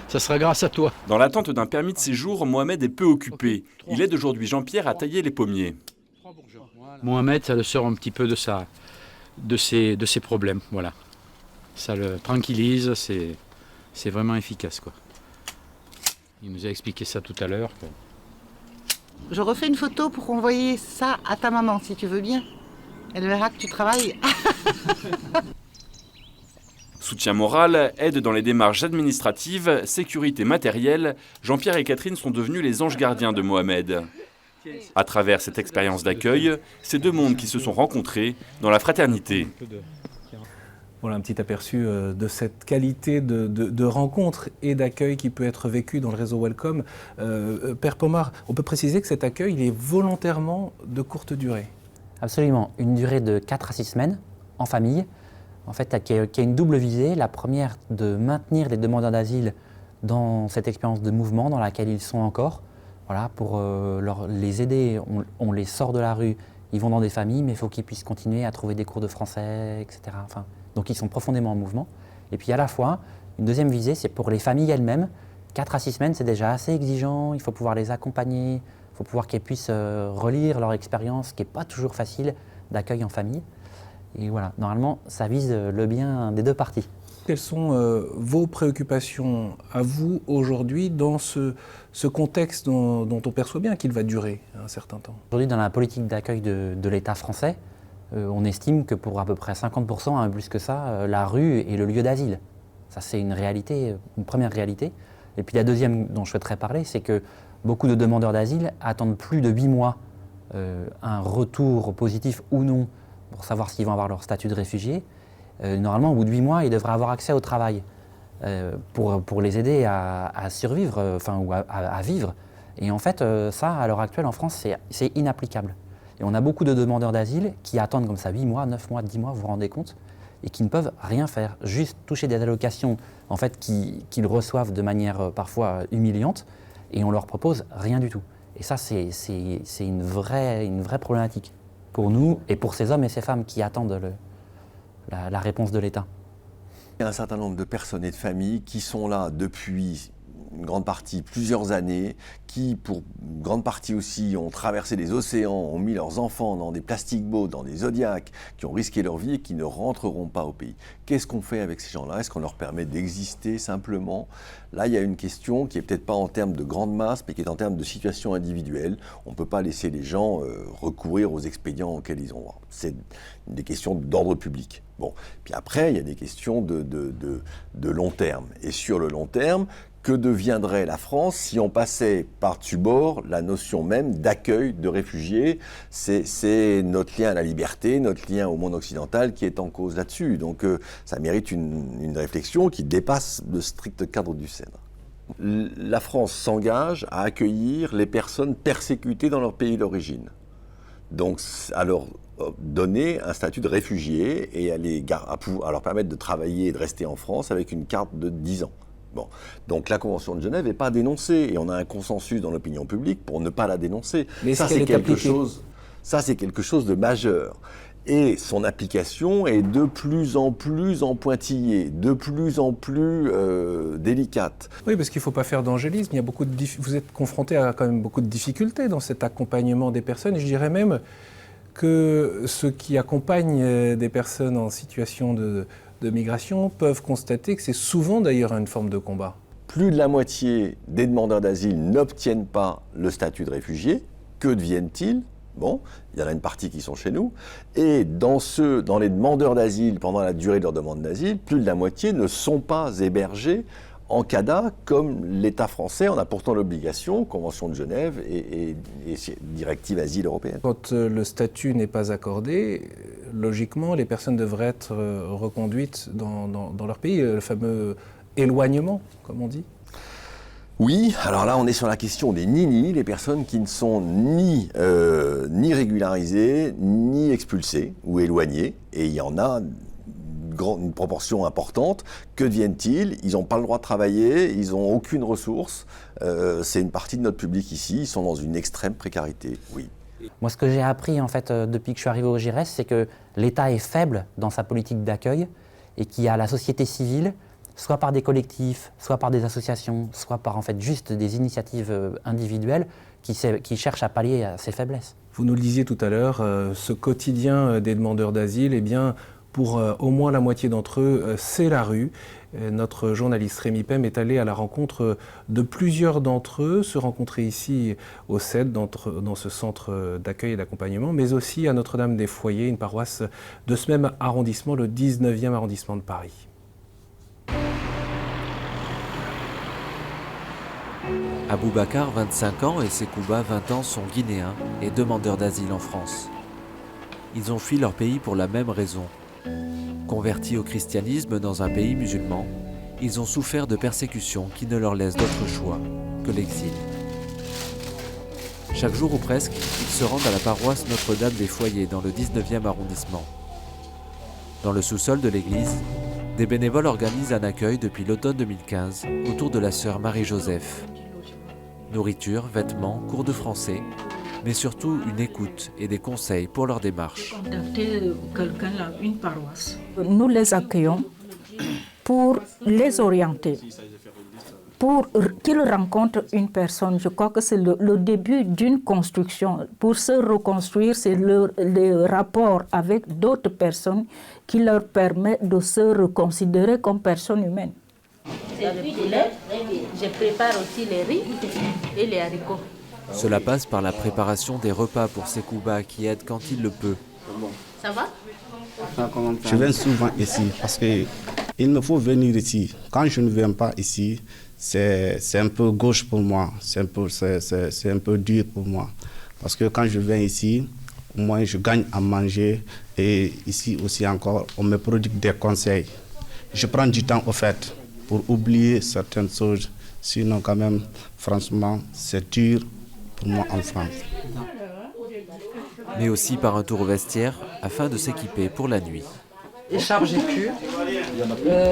Ça sera grâce à toi. Dans l'attente d'un permis de séjour, Mohamed est peu occupé. Il aide aujourd'hui Jean-Pierre à tailler les pommiers. Mohamed, ça le sort un petit peu de ses problèmes, voilà. Ça le tranquillise, c'est vraiment efficace, quoi. Il nous a expliqué ça tout à l'heure. Je refais une photo pour envoyer ça à ta maman, si tu veux bien. Elle verra que tu travailles. Soutien moral, aide dans les démarches administratives, sécurité matérielle, Jean-Pierre et Catherine sont devenus les anges gardiens de Mohamed. À travers cette expérience d'accueil, ces deux mondes qui se sont rencontrés dans la fraternité. Voilà un petit aperçu de cette qualité de rencontre et d'accueil qui peut être vécu dans le réseau Welcome. Père Pomard, on peut préciser que cet accueil il est volontairement de courte durée. Absolument, une durée de 4 à 6 semaines en famille, en fait, qui a une double visée. La première, de maintenir les demandeurs d'asile dans cette expérience de mouvement dans laquelle ils sont encore. Voilà, pour les aider, on les sort de la rue, ils vont dans des familles, mais il faut qu'ils puissent continuer à trouver des cours de français, etc. Enfin, donc ils sont profondément en mouvement. Et puis à la fois, une deuxième visée, c'est pour les familles elles-mêmes. 4 à 6 semaines, c'est déjà assez exigeant, il faut pouvoir les accompagner, il faut pouvoir qu'elles puissent relire leur expérience, qui n'est pas toujours facile d'accueil en famille. Et voilà, normalement, ça vise le bien des deux parties. Quelles sont vos préoccupations à vous aujourd'hui dans ce contexte dont on perçoit bien qu'il va durer un certain temps? Aujourd'hui, dans la politique d'accueil de l'État français, on estime que pour à peu près 50%, hein, plus que ça, la rue est le lieu d'asile. Ça, c'est une réalité, une première réalité. Et puis la deuxième dont je souhaiterais parler, c'est que beaucoup de demandeurs d'asile attendent plus de 8 mois un retour positif ou non pour savoir s'ils vont avoir leur statut de réfugié. Normalement, au bout de 8 mois, ils devraient avoir accès au travail pour les aider à survivre, ou à vivre. Et en fait, ça, à l'heure actuelle, en France, c'est inapplicable. Et on a beaucoup de demandeurs d'asile qui attendent comme ça 8 mois, 9 mois, 10 mois, vous vous rendez compte, et qui ne peuvent rien faire, juste toucher des allocations en fait, qu'ils reçoivent de manière parfois humiliante, et on leur propose rien du tout. Et ça, c'est une vraie problématique pour nous et pour ces hommes et ces femmes qui attendent la réponse de l'État. Il y a un certain nombre de personnes et de familles qui sont là depuis une grande partie, plusieurs années, qui pour une grande partie aussi ont traversé les océans, ont mis leurs enfants dans des plastic boats, dans des Zodiacs, qui ont risqué leur vie et qui ne rentreront pas au pays. Qu'est-ce qu'on fait avec ces gens-là? Est-ce qu'on leur permet d'exister simplement? Là, il y a une question qui n'est peut-être pas en termes de grande masse, mais qui est en termes de situation individuelle. On ne peut pas laisser les gens recourir aux expédients auxquels ils ont droit. C'est des questions d'ordre public. Bon. Puis après, il y a des questions de long terme. Et sur le long terme, que deviendrait la France si on passait par-dessus bord la notion même d'accueil de réfugiés? C'est notre lien à la liberté, notre lien au monde occidental qui est en cause là-dessus. Donc ça mérite une réflexion qui dépasse le strict cadre du Sénat. La France s'engage à accueillir les personnes persécutées dans leur pays d'origine. Donc à leur donner un statut de réfugié et à leur permettre de travailler et de rester en France avec une carte de 10 ans. Bon. Donc la Convention de Genève n'est pas dénoncée et on a un consensus dans l'opinion publique pour ne pas la dénoncer. Mais ça, c'est quelque chose de majeur. Et son application est de plus en plus en pointillé, de plus en plus délicate. Oui, parce qu'il ne faut pas faire d'angélisme. Il y a vous êtes confronté à quand même beaucoup de difficultés dans cet accompagnement des personnes. Et je dirais même que ceux qui accompagnent des personnes en situation de migration peuvent constater que c'est souvent d'ailleurs une forme de combat. Plus de la moitié des demandeurs d'asile n'obtiennent pas le statut de réfugié. Que deviennent-ils? Bon, il y en a une partie qui sont chez nous. Et dans les demandeurs d'asile, pendant la durée de leur demande d'asile, plus de la moitié ne sont pas hébergés en CADA comme l'État français en a pourtant l'obligation, Convention de Genève et Directive Asile européenne. Quand le statut n'est pas accordé, logiquement, les personnes devraient être reconduites dans leur pays, le fameux éloignement, comme on dit. Oui, alors là on est sur la question des nini, les personnes qui ne sont ni régularisées, ni expulsées ou éloignées, et il y en a une proportion importante. Que deviennent-ils? Ils n'ont pas le droit de travailler, ils n'ont aucune ressource. C'est une partie de notre public ici, ils sont dans une extrême précarité, oui. Moi, ce que j'ai appris en fait depuis que je suis arrivé au GIRES, c'est que l'État est faible dans sa politique d'accueil et qu'il y a la société civile, soit par des collectifs, soit par des associations, soit par en fait juste des initiatives individuelles qui cherchent à pallier à ces faiblesses. Vous nous le disiez tout à l'heure, ce quotidien des demandeurs d'asile, eh bien, Pour au moins la moitié d'entre eux, c'est la rue. Notre journaliste Rémi Pem est allé à la rencontre de plusieurs d'entre eux, se rencontrer ici au CED, dans ce centre d'accueil et d'accompagnement, mais aussi à Notre-Dame-des-Foyers, une paroisse de ce même arrondissement, le 19e arrondissement de Paris. Aboubacar, 25 ans, et Sekouba, 20 ans, sont guinéens et demandeurs d'asile en France. Ils ont fui leur pays pour la même raison. Convertis au christianisme dans un pays musulman, ils ont souffert de persécutions qui ne leur laissent d'autre choix que l'exil. Chaque jour ou presque, ils se rendent à la paroisse Notre-Dame-des-Foyers dans le 19e arrondissement. Dans le sous-sol de l'église, des bénévoles organisent un accueil depuis l'automne 2015 autour de la sœur Marie-Joseph. Nourriture, vêtements, cours de français, mais surtout une écoute et des conseils pour leur démarche. Contacter quelqu'un là, une paroisse. Nous les accueillons pour les orienter, pour qu'ils rencontrent une personne. Je crois que c'est le début d'une construction. Pour se reconstruire, c'est le rapport avec d'autres personnes qui leur permet de se reconsidérer comme personnes humaines. Je prépare aussi les riz et les haricots. Cela passe par la préparation des repas pour Sekouba qui aide quand il le peut. Ça va? Je viens souvent ici parce qu'il me faut venir ici. Quand je ne viens pas ici, c'est un peu gauche pour moi, c'est un peu dur pour moi. Parce que quand je viens ici, au moins je gagne à manger et ici aussi encore, on me prodigue des conseils. Je prends du temps au fait pour oublier certaines choses. Sinon, quand même, franchement, c'est dur pour moi en France. Mais aussi par un tour au vestiaire afin de s'équiper pour la nuit. Écharpe, j'ai pu.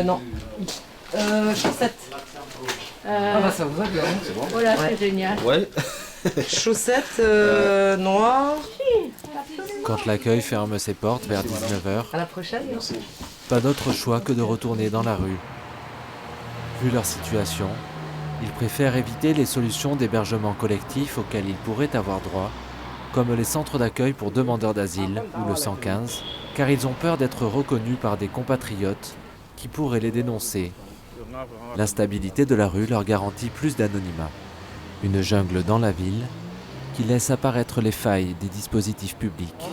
Non. Chaussettes. Ah bah ça vous va bien. C'est bon. Voilà, c'est génial. Ouais. Chaussettes noires. Quand l'accueil ferme ses portes vers 19h, À la prochaine. Merci. pas d'autre choix que de retourner dans la rue. Vu leur situation, ils préfèrent éviter les solutions d'hébergement collectif auxquelles ils pourraient avoir droit, comme les centres d'accueil pour demandeurs d'asile ou le 115, car ils ont peur d'être reconnus par des compatriotes qui pourraient les dénoncer. L'instabilité de la rue leur garantit plus d'anonymat. Une jungle dans la ville qui laisse apparaître les failles des dispositifs publics.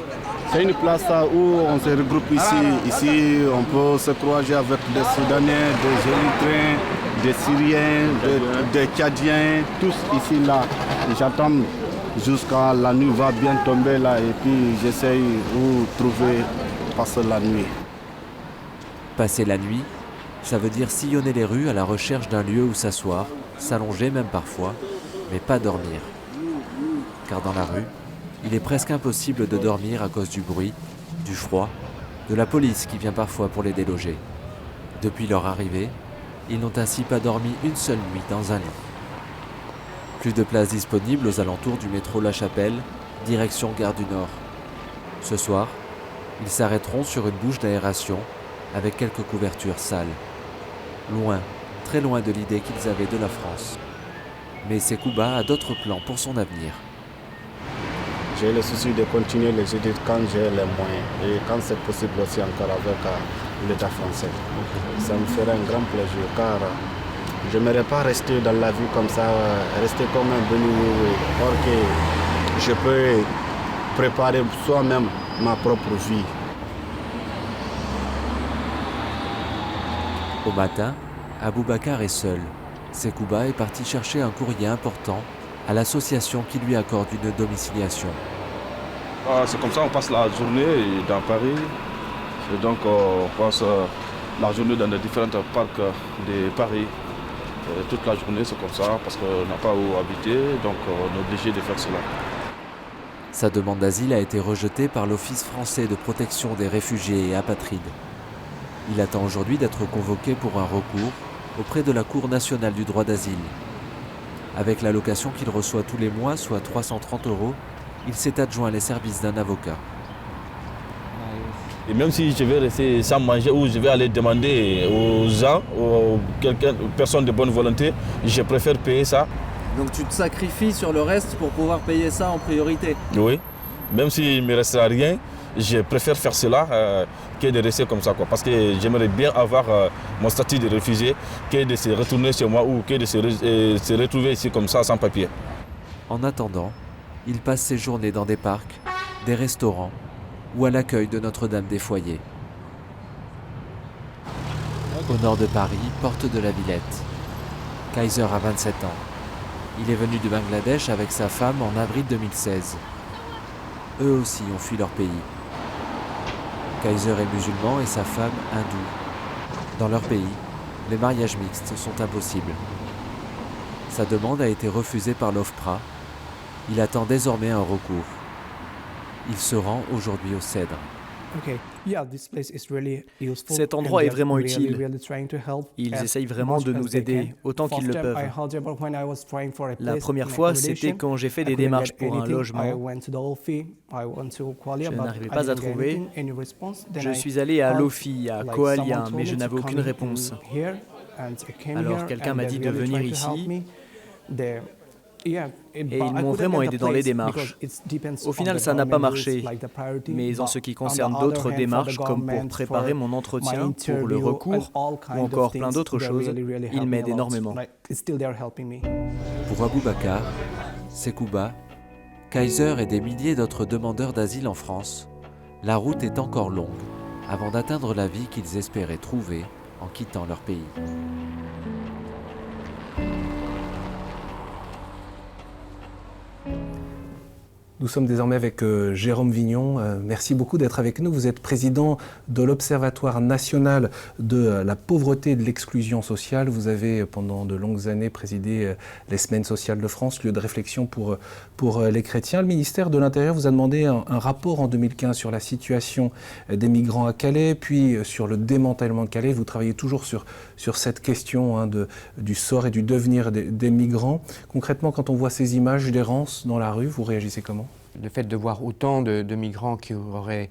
C'est une place où on se regroupe ici. Ici, on peut se croiser avec des Soudanais, des Érythréens, des Syriens, des Tchadiens, tous ici là. J'attends jusqu'à la nuit va bien tomber là et puis j'essaye de trouver passer la nuit. Passer la nuit, ça veut dire sillonner les rues à la recherche d'un lieu où s'asseoir, s'allonger même parfois, mais pas dormir. Car dans la rue, il est presque impossible de dormir à cause du bruit, du froid, de la police qui vient parfois pour les déloger. Depuis leur arrivée, ils n'ont ainsi pas dormi une seule nuit dans un lit. Plus de places disponibles aux alentours du métro La Chapelle, direction Gare du Nord. Ce soir, ils s'arrêteront sur une bouche d'aération avec quelques couvertures sales. Loin, très loin de l'idée qu'ils avaient de la France. Mais Sekouba a d'autres plans pour son avenir. J'ai le souci de continuer les études quand j'ai les moyens et quand c'est possible aussi encore avec l'État français. Ça me ferait un grand plaisir car je n'aimerais pas rester dans la vie comme ça, rester comme un béni. Or que je peux préparer soi-même ma propre vie. Au matin, Aboubacar est seul. Sekouba est parti chercher un courrier important à l'association qui lui accorde une domiciliation. C'est comme ça on passe la journée dans Paris. Et donc on passe la journée dans les différents parcs de Paris. Et toute la journée c'est comme ça parce qu'on n'a pas où habiter, donc on est obligé de faire cela. Sa demande d'asile a été rejetée par l'Office français de protection des réfugiés et apatrides. Il attend aujourd'hui d'être convoqué pour un recours auprès de la Cour nationale du droit d'asile. Avec l'allocation qu'il reçoit tous les mois, soit 330 €, il s'est adjoint les services d'un avocat. Et même si je vais rester sans manger ou je vais aller demander aux gens, aux personnes de bonne volonté, je préfère payer ça. Donc tu te sacrifies sur le reste pour pouvoir payer ça en priorité? Oui, même s'il ne me restera rien, je préfère faire cela que de rester comme ça, quoi. Parce que j'aimerais bien avoir mon statut de réfugié que de se retourner chez moi ou que de se retrouver ici comme ça sans papier. En attendant, il passe ses journées dans des parcs, des restaurants ou à l'accueil de Notre-Dame des Foyers. Au nord de Paris, porte de la Villette. Kaiser a 27 ans. Il est venu du Bangladesh avec sa femme en avril 2016. Eux aussi ont fui leur pays. Kaiser est musulman et sa femme hindoue. Dans leur pays, les mariages mixtes sont impossibles. Sa demande a été refusée par l'OFPRA. Il attend désormais un recours. Il se rend aujourd'hui au Cèdre. Cet endroit est vraiment utile. Ils essayent vraiment de nous aider autant qu'ils le peuvent. La première fois, c'était quand j'ai fait des démarches pour un logement. Je n'arrivais pas à trouver. Je suis allé à l'OFI, à Koalia, mais je n'avais aucune réponse. Alors quelqu'un m'a dit de venir ici. Et ils m'ont vraiment aidé dans les démarches. Au final, ça n'a pas marché. Mais en ce qui concerne d'autres démarches, comme pour préparer mon entretien, pour le recours, ou encore plein d'autres choses, ils m'aident énormément. Pour Aboubacar, Sekouba, Kaiser et des milliers d'autres demandeurs d'asile en France, la route est encore longue avant d'atteindre la vie qu'ils espéraient trouver en quittant leur pays. Nous sommes désormais avec Jérôme Vignon. Merci beaucoup d'être avec nous. Vous êtes président de l'Observatoire national de la pauvreté et de l'exclusion sociale. Vous avez pendant de longues années présidé les Semaines sociales de France, lieu de réflexion pour les chrétiens. Le ministère de l'Intérieur vous a demandé un rapport en 2015 sur la situation des migrants à Calais, puis sur le démantèlement de Calais. Vous travaillez toujours sur cette question du sort et du devenir des migrants. Concrètement, quand on voit ces images d'errance dans la rue, vous réagissez comment ? Le fait de voir autant de migrants qui auraient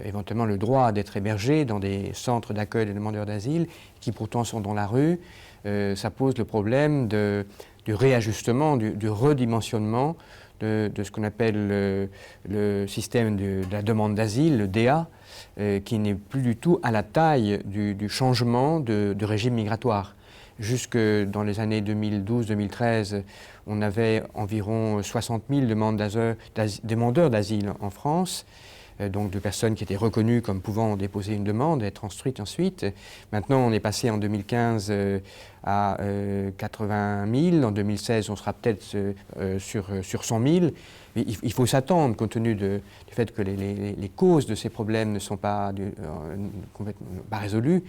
éventuellement le droit d'être hébergés dans des centres d'accueil des demandeurs d'asile, qui pourtant sont dans la rue, ça pose le problème du réajustement, du redimensionnement de ce qu'on appelle le système de la demande d'asile, le DA, qui n'est plus du tout à la taille du changement de régime migratoire. Jusque dans les années 2012-2013, on avait environ 60 000 demandeurs d'asile en France, donc de personnes qui étaient reconnues comme pouvant déposer une demande, être instruites ensuite. Maintenant, on est passé en 2015 à 80 000. En 2016, on sera peut-être sur 100 000. Mais il faut s'attendre, compte tenu du fait que les causes de ces problèmes ne sont pas complètement pas résolues,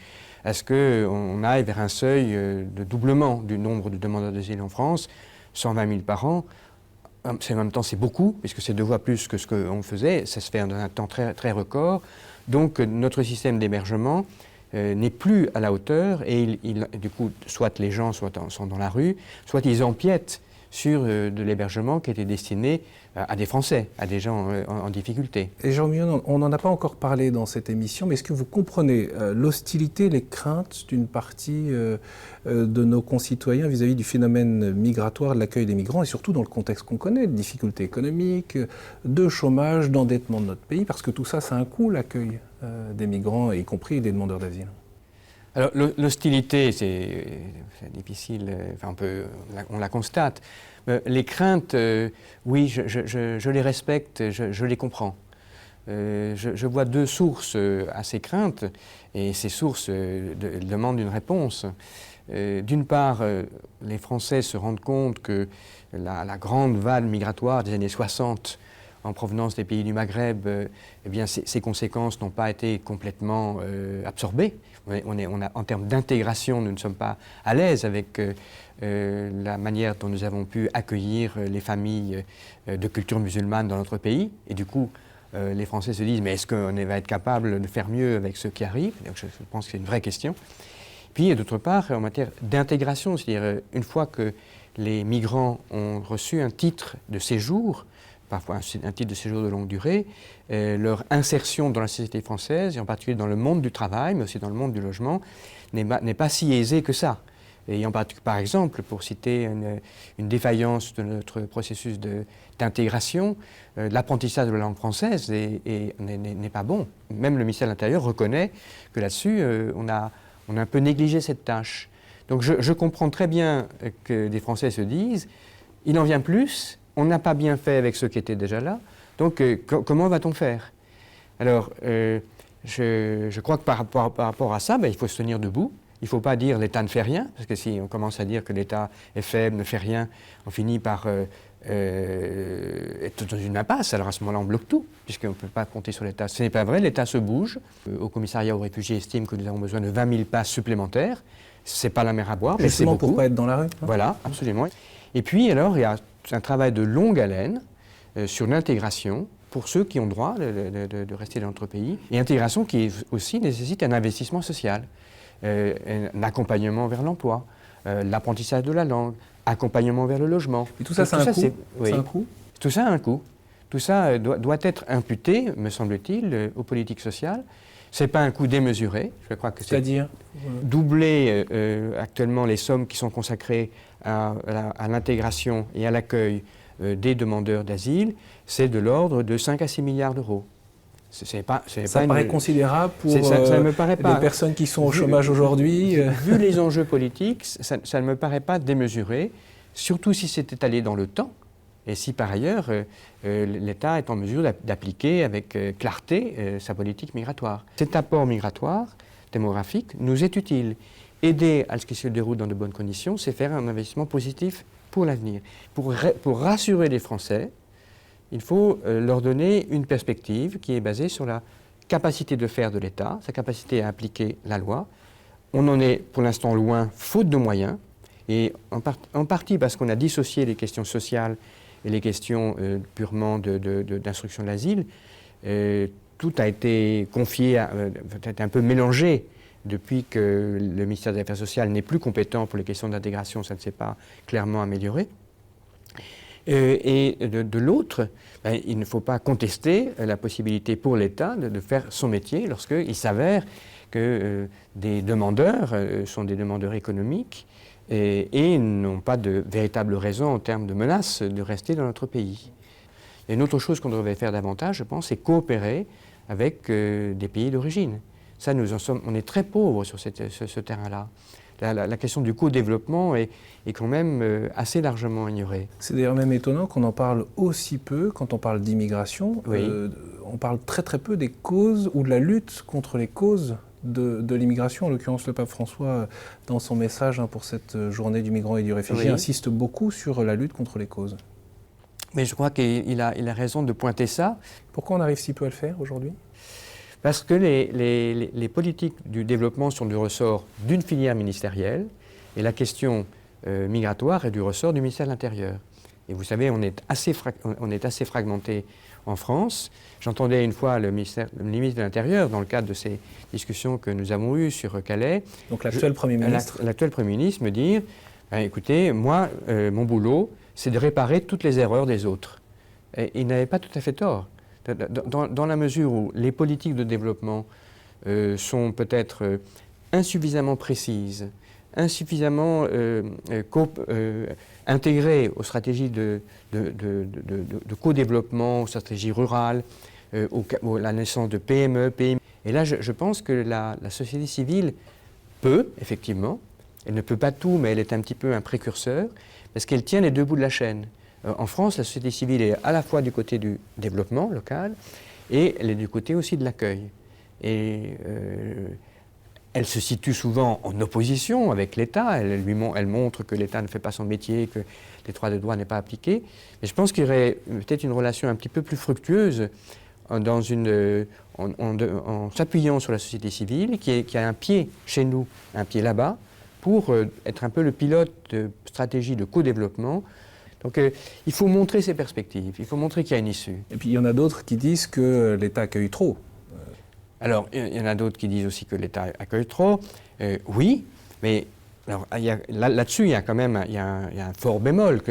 à ce qu'on aille vers un seuil de doublement du nombre de demandeurs d'asile en France, 120 000 par an. En même temps, c'est beaucoup, puisque c'est 2 fois plus que ce qu'on faisait. Ça se fait dans un temps très, très record. Donc, notre système d'hébergement n'est plus à la hauteur et du coup, soit les gens sont dans la rue, soit ils empiètent sur de l'hébergement qui était destiné à des Français, à des gens en difficulté. Et Jean-Michel, on n'en a pas encore parlé dans cette émission, mais est-ce que vous comprenez l'hostilité, les craintes d'une partie de nos concitoyens vis-à-vis du phénomène migratoire, de l'accueil des migrants, et surtout dans le contexte qu'on connaît, de difficultés économiques, de chômage, d'endettement de notre pays, parce que tout ça, ça a un coût, l'accueil des migrants, y compris des demandeurs d'asile. Alors l'hostilité, c'est difficile, enfin on la constate. Les craintes, oui, je les respecte, je les comprends. Je vois 2 sources à ces craintes, et ces sources demandent une réponse. D'une part, les Français se rendent compte que la grande vague migratoire des années 60 en provenance des pays du Maghreb, eh bien, ces conséquences n'ont pas été complètement absorbées. En termes d'intégration, nous ne sommes pas à l'aise avec la manière dont nous avons pu accueillir les familles de culture musulmane dans notre pays. Et du coup, les Français se disent, mais est-ce qu'on va être capable de faire mieux avec ceux qui arrivent? Donc, je pense que c'est une vraie question. Puis, d'autre part, en matière d'intégration, c'est-à-dire une fois que les migrants ont reçu un titre de séjour, parfois un titre de séjour de longue durée, leur insertion dans la société française, et en particulier dans le monde du travail, mais aussi dans le monde du logement, n'est pas si aisée que ça. Et par exemple, pour citer une défaillance de notre processus d'intégration, l'apprentissage de la langue française n'est pas bon. Même le ministère de l'Intérieur reconnaît que là-dessus, on a un peu négligé cette tâche. Donc je comprends très bien que des Français se disent, il en vient plus, on n'a pas bien fait avec ceux qui étaient déjà là, donc comment va-t-on faire? Alors, je crois que par rapport à ça, il faut se tenir debout. Il ne faut pas dire l'État ne fait rien, parce que si on commence à dire que l'État est faible, ne fait rien, on finit par être dans une impasse. Alors à ce moment-là, on bloque tout, puisqu'on ne peut pas compter sur l'État. Ce n'est pas vrai, l'État se bouge. Au commissariat aux réfugiés estime que nous avons besoin de 20 000 passes supplémentaires. Ce n'est pas la mer à boire, mais c'est beaucoup. Justement pour pas être dans la rue. Voilà, absolument. Et puis alors, il y a un travail de longue haleine sur l'intégration pour ceux qui ont droit de rester dans notre pays. Et intégration qui aussi nécessite un investissement social. Un accompagnement vers l'emploi, l'apprentissage de la langue, accompagnement vers le logement. Et tout ça, c'est un coût. Oui. C'est un coût. Tout ça a un coût. Tout ça doit être imputé, me semble-t-il, aux politiques sociales. Ce n'est pas un coût démesuré. Je crois que c'est-à-dire doubler actuellement les sommes qui sont consacrées à l'intégration et à l'accueil des demandeurs d'asile, c'est de l'ordre de 5 à 6 milliards d'euros. Ça paraît considérable pour ça me paraît pas, les personnes qui sont au chômage aujourd'hui. Vu les enjeux politiques, ça ne me paraît pas démesuré, surtout si c'est étalé dans le temps et si par ailleurs l'État est en mesure d'appliquer avec clarté sa politique migratoire. Cet apport migratoire démographique nous est utile. Aider à ce qu'il se déroule dans de bonnes conditions, c'est faire un investissement positif pour l'avenir. Pour rassurer les Français, il faut leur donner une perspective qui est basée sur la capacité de faire de l'État, sa capacité à appliquer la loi. On en est pour l'instant loin, faute de moyens, et en partie parce qu'on a dissocié les questions sociales et les questions purement d'instruction de l'asile. Tout a été confié, peut-être un peu mélangé, depuis que le ministère des Affaires sociales n'est plus compétent pour les questions d'intégration, ça ne s'est pas clairement amélioré. Et de l'autre, il ne faut pas contester la possibilité pour l'État de faire son métier lorsqu'il s'avère que des demandeurs sont des demandeurs économiques et n'ont pas de véritable raison en termes de menaces de rester dans notre pays. Et une autre chose qu'on devrait faire davantage, je pense, c'est coopérer avec des pays d'origine. Ça, on est très pauvres sur ce terrain-là. La question du co-développement est quand même assez largement ignorée. C'est d'ailleurs même étonnant qu'on en parle aussi peu quand on parle d'immigration. Oui. On parle très très peu des causes ou de la lutte contre les causes de l'immigration. En l'occurrence, le pape François, dans son message pour cette journée du migrant et du réfugié, insiste beaucoup sur la lutte contre les causes. Mais je crois qu'il a raison de pointer ça. Pourquoi on arrive si peu à le faire aujourd'hui ? Parce que les politiques du développement sont du ressort d'une filière ministérielle et la question migratoire est du ressort du ministère de l'Intérieur. Et vous savez, on est assez fragmenté en France. J'entendais une fois le ministre de l'Intérieur, dans le cadre de ces discussions que nous avons eues sur Calais. Donc l'actuel Premier ministre. L'actuel Premier ministre me dire, écoutez, moi, mon boulot, c'est de réparer toutes les erreurs des autres. Et il n'avait pas tout à fait tort. Dans la mesure où les politiques de développement sont peut-être insuffisamment précises, insuffisamment intégrées aux stratégies de co-développement, aux stratégies rurales, à la naissance de PME, PMI. Et là, je pense que la société civile peut, effectivement, elle ne peut pas tout, mais elle est un petit peu un précurseur, parce qu'elle tient les deux bouts de la chaîne. En France, la société civile est à la fois du côté du développement local et elle est du côté aussi de l'accueil. Et elle se situe souvent en opposition avec l'État. Elle montre que l'État ne fait pas son métier, que l'état de droit n'est pas appliqué. Mais je pense qu'il y aurait peut-être une relation un petit peu plus fructueuse en s'appuyant sur la société civile qui a un pied chez nous, un pied là-bas, pour être un peu le pilote de stratégie de co-développement. Donc il faut montrer ces perspectives, il faut montrer qu'il y a une issue. Et puis il y en a d'autres qui disent que l'État accueille trop. Alors il y en a d'autres qui disent aussi que l'État accueille trop. Oui, mais alors, là-dessus il y a quand même un fort bémol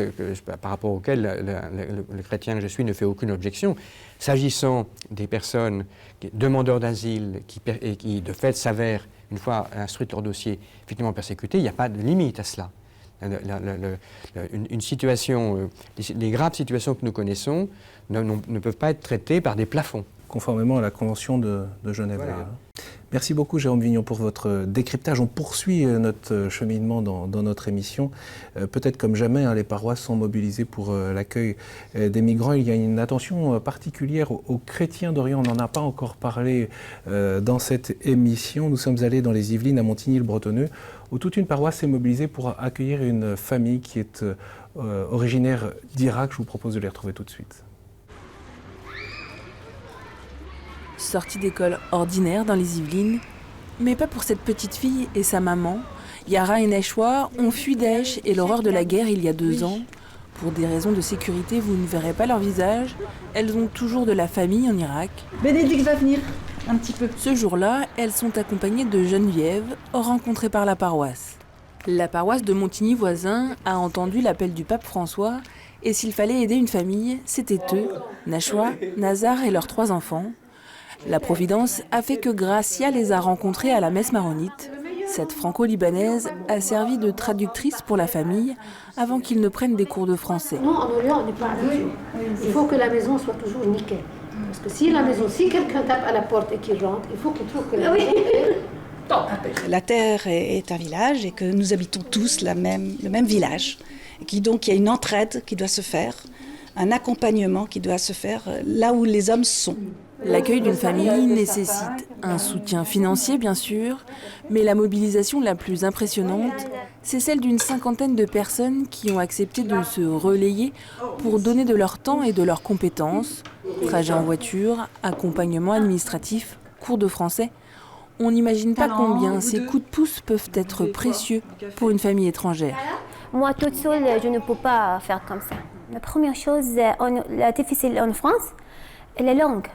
par rapport auquel le chrétien que je suis ne fait aucune objection. S'agissant des personnes demandeurs d'asile qui de fait s'avèrent une fois instruit leur dossier, effectivement persécutés, il n'y a pas de limite à cela. Une situation, les graves situations que nous connaissons ne peuvent pas être traitées par des plafonds. Conformément à la Convention de Genève. Voilà. Merci beaucoup Jérôme Vignon pour votre décryptage. On poursuit notre cheminement dans notre émission. Peut-être comme jamais, les paroisses sont mobilisées pour l'accueil des migrants. Il y a une attention particulière aux chrétiens d'Orient. On n'en a pas encore parlé dans cette émission. Nous sommes allés dans les Yvelines, à Montigny-le-Bretonneux, où toute une paroisse s'est mobilisée pour accueillir une famille qui est originaire d'Irak. Je vous propose de les retrouver tout de suite. Sortie d'école ordinaire dans les Yvelines, mais pas pour cette petite fille et sa maman. Yara et Neshwa ont fui Daesh et l'horreur de la guerre il y a 2 ans. Pour des raisons de sécurité, vous ne verrez pas leur visage. Elles ont toujours de la famille en Irak. Bénédicte va venir un petit peu. Ce jour-là, elles sont accompagnées de Geneviève, rencontrées par la paroisse. La paroisse de Montigny voisin a entendu l'appel du pape François, et s'il fallait aider une famille, c'était eux, Neshwa, Nazar et leurs 3 enfants. La Providence a fait que Gracia les a rencontrés à la messe maronite. Cette franco-libanaise a servi de traductrice pour la famille avant qu'ils ne prennent des cours de français. Non, en Orient, on n'est pas habitué. Il faut que la maison soit toujours nickel. Parce que si quelqu'un tape à la porte et qu'il rentre, il faut qu'il trouve que la maison est top. La Terre est un village et que nous habitons tous le même village. Et donc il y a une entraide qui doit se faire, un accompagnement qui doit se faire là où les hommes sont. L'accueil d'une famille nécessite un soutien financier, bien sûr, mais la mobilisation la plus impressionnante, c'est celle d'une 50aine de personnes qui ont accepté de se relayer pour donner de leur temps et de leurs compétences. Trajet en voiture, accompagnement administratif, cours de français. On n'imagine pas combien ces coups de pouce peuvent être précieux pour une famille étrangère. Moi, toute seule, je ne peux pas faire comme ça. La première chose, la difficile en France, la langue.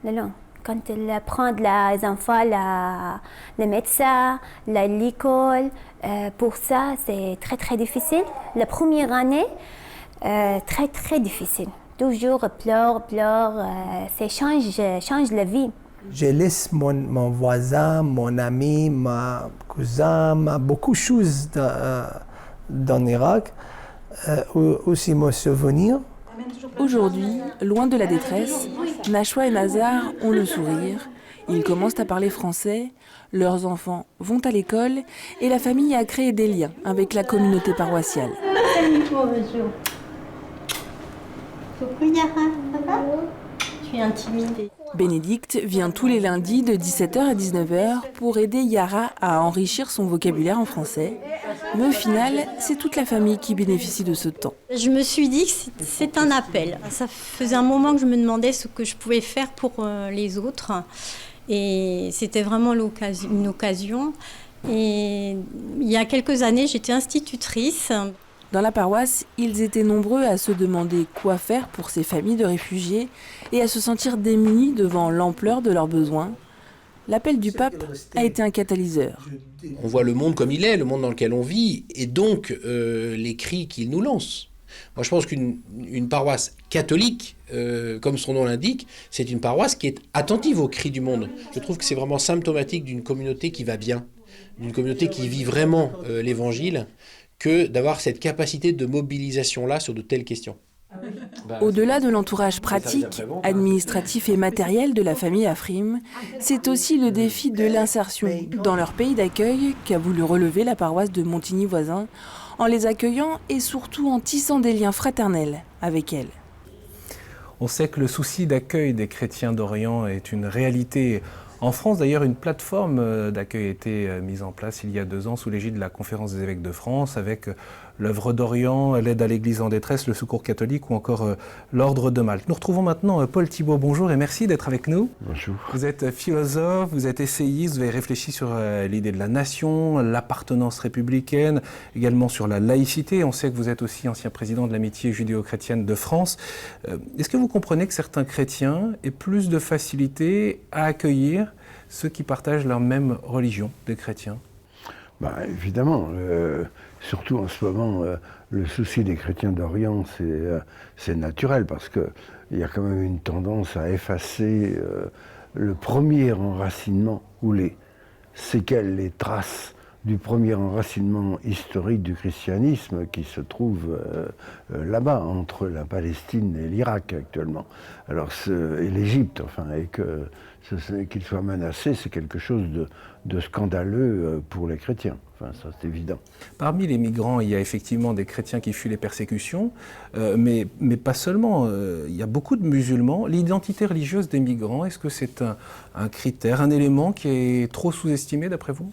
La langue. Quand elle apprend les enfants, les médecins, l'école, pour ça, c'est très très difficile. La première année, très très difficile. Toujours pleure, ça change la vie. Je laisse mon voisin, mon ami, ma cousin, beaucoup de choses dans l'Irak, aussi mon souvenir. Aujourd'hui, loin de la détresse, Neshwa et Nazar ont le sourire. Ils commencent à parler français, leurs enfants vont à l'école et la famille a créé des liens avec la communauté paroissiale. Je suis intimidée. Bénédicte vient tous les lundis de 17h à 19h pour aider Yara à enrichir son vocabulaire en français. Mais au final, c'est toute la famille qui bénéficie de ce temps. Je me suis dit que c'est un appel. Ça faisait un moment que je me demandais ce que je pouvais faire pour les autres. Et c'était vraiment une occasion. Et il y a quelques années, j'étais institutrice. Dans la paroisse, ils étaient nombreux à se demander quoi faire pour ces familles de réfugiés et à se sentir démunis devant l'ampleur de leurs besoins. L'appel du pape a été un catalyseur. On voit le monde comme il est, le monde dans lequel on vit, et donc les cris qu'il nous lance. Moi, je pense qu'une paroisse catholique, comme son nom l'indique, c'est une paroisse qui est attentive aux cris du monde. Je trouve que c'est vraiment symptomatique d'une communauté qui va bien, d'une communauté qui vit vraiment l'Évangile, que d'avoir cette capacité de mobilisation-là sur de telles questions. Au-delà de l'entourage pratique, administratif et matériel de la famille Afrim, c'est aussi le défi de l'insertion dans leur pays d'accueil qu'a voulu relever la paroisse de Montigny voisin, en les accueillant et surtout en tissant des liens fraternels avec elle. On sait que le souci d'accueil des chrétiens d'Orient est une réalité. En France, d'ailleurs, une plateforme d'accueil a été mise en place il y a 2 ans sous l'égide de la Conférence des évêques de France avec l'œuvre d'Orient, l'aide à l'Église en détresse, le Secours catholique ou encore l'Ordre de Malte. Nous retrouvons maintenant Paul Thibault. Bonjour et merci d'être avec nous. Bonjour. Vous êtes philosophe, vous êtes essayiste, vous avez réfléchi sur l'idée de la nation, l'appartenance républicaine, également sur la laïcité. On sait que vous êtes aussi ancien président de l'amitié judéo-chrétienne de France. Est-ce que vous comprenez que certains chrétiens aient plus de facilité à accueillir ceux qui partagent la même religion des chrétiens? Évidemment, surtout en ce moment, le souci des chrétiens d'Orient, c'est naturel parce qu'il y a quand même une tendance à effacer le premier enracinement ou séquelles, les traces du premier enracinement historique du christianisme qui se trouve là-bas, entre la Palestine et l'Irak actuellement. Alors, et l'Égypte, enfin, et qu'il soit menacé, c'est quelque chose de scandaleux pour les chrétiens. Enfin, ça, c'est évident. Parmi les migrants, il y a effectivement des chrétiens qui fuient les persécutions, mais pas seulement. Il y a beaucoup de musulmans. L'identité religieuse des migrants, est-ce que c'est un critère, un élément qui est trop sous-estimé d'après vous ?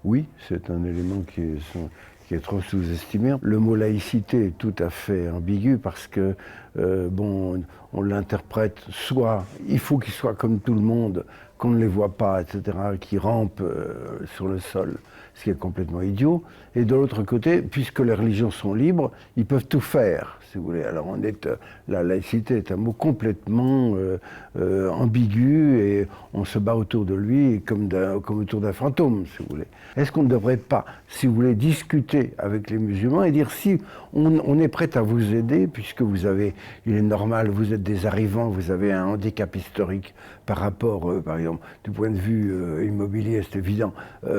Oui, c'est un élément qui est trop sous-estimé. Le mot laïcité est tout à fait ambigu parce que, on l'interprète soit il faut qu'ils soient comme tout le monde, qu'on ne les voit pas, etc., qui rampent sur le sol, ce qui est complètement idiot. Et de l'autre côté, puisque les religions sont libres, ils peuvent tout faire, si vous voulez. Alors la laïcité est un mot complètement ambigu et on se bat autour de lui comme autour d'un fantôme, si vous voulez. Est-ce qu'on ne devrait pas, si vous voulez, discuter avec les musulmans et dire si on est prêt à vous aider, puisque il est normal, vous êtes des arrivants, vous avez un handicap historique par rapport, par exemple, du point de vue immobilier, c'est évident,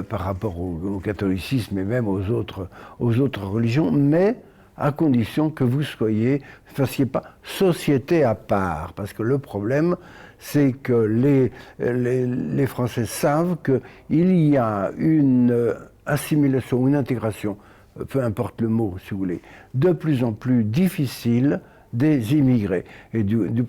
par rapport au catholicisme et même aux autres religions, mais à condition que vous fassiez pas société à part. Parce que le problème, c'est que les Français savent qu'il y a une assimilation, une intégration, peu importe le mot, si vous voulez, de plus en plus difficile des immigrés. Et du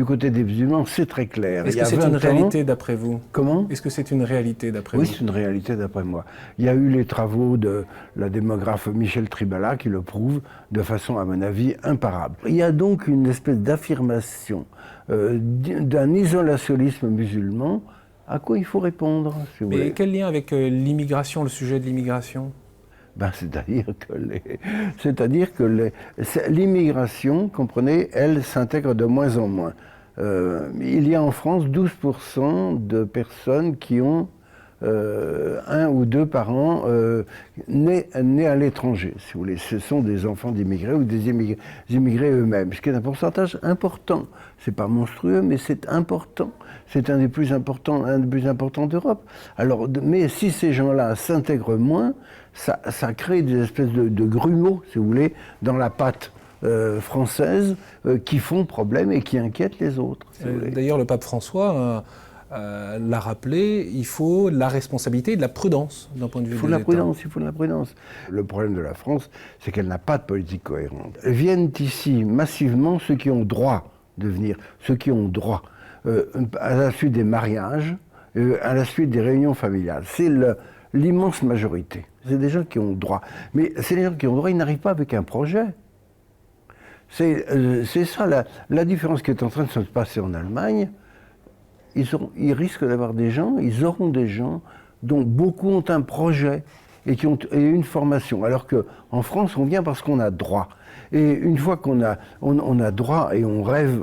côté des musulmans, c'est très clair. Est-ce que c'est une réalité d'après vous ? Comment ? Est-ce que c'est une réalité d'après vous ? Oui, c'est une réalité d'après moi. Il y a eu les travaux de la démographe Michel Tribala qui le prouvent de façon, à mon avis, imparable. Il y a donc une espèce d'affirmation d'un isolationnisme musulman à quoi il faut répondre. Si vous voulez. Quel lien avec l'immigration, le sujet de l'immigration ? C'est-à-dire que l'immigration, comprenez, elle s'intègre de moins en moins. Il y a en France 12% de personnes qui ont un ou deux parents nés à l'étranger, si vous voulez. Ce sont des enfants d'immigrés ou des immigrés eux-mêmes, ce qui est un pourcentage important. C'est pas monstrueux, mais c'est important. C'est un des plus importants d'Europe. Alors, mais si ces gens-là s'intègrent moins, ça crée des espèces de grumeaux, si vous voulez, dans la pâte française qui font problème et qui inquiètent les autres. Si D'ailleurs, le pape François l'a rappelé, il faut la responsabilité et de la prudence d'un point de vue des États. Il faut de la prudence. Le problème de la France, c'est qu'elle n'a pas de politique cohérente. Viennent ici massivement ceux qui ont droit de venir, ceux qui ont droit, à la suite des mariages, à la suite des réunions familiales. C'est l'immense majorité. C'est des gens qui ont droit. Mais c'est des gens qui ont droit, ils n'arrivent pas avec un projet. C'est ça la différence qui est en train de se passer en Allemagne. Ils risquent d'avoir ils auront des gens dont beaucoup ont un projet et qui ont une formation. Alors qu'en France, on vient parce qu'on a droit. Et une fois qu'on a droit et on rêve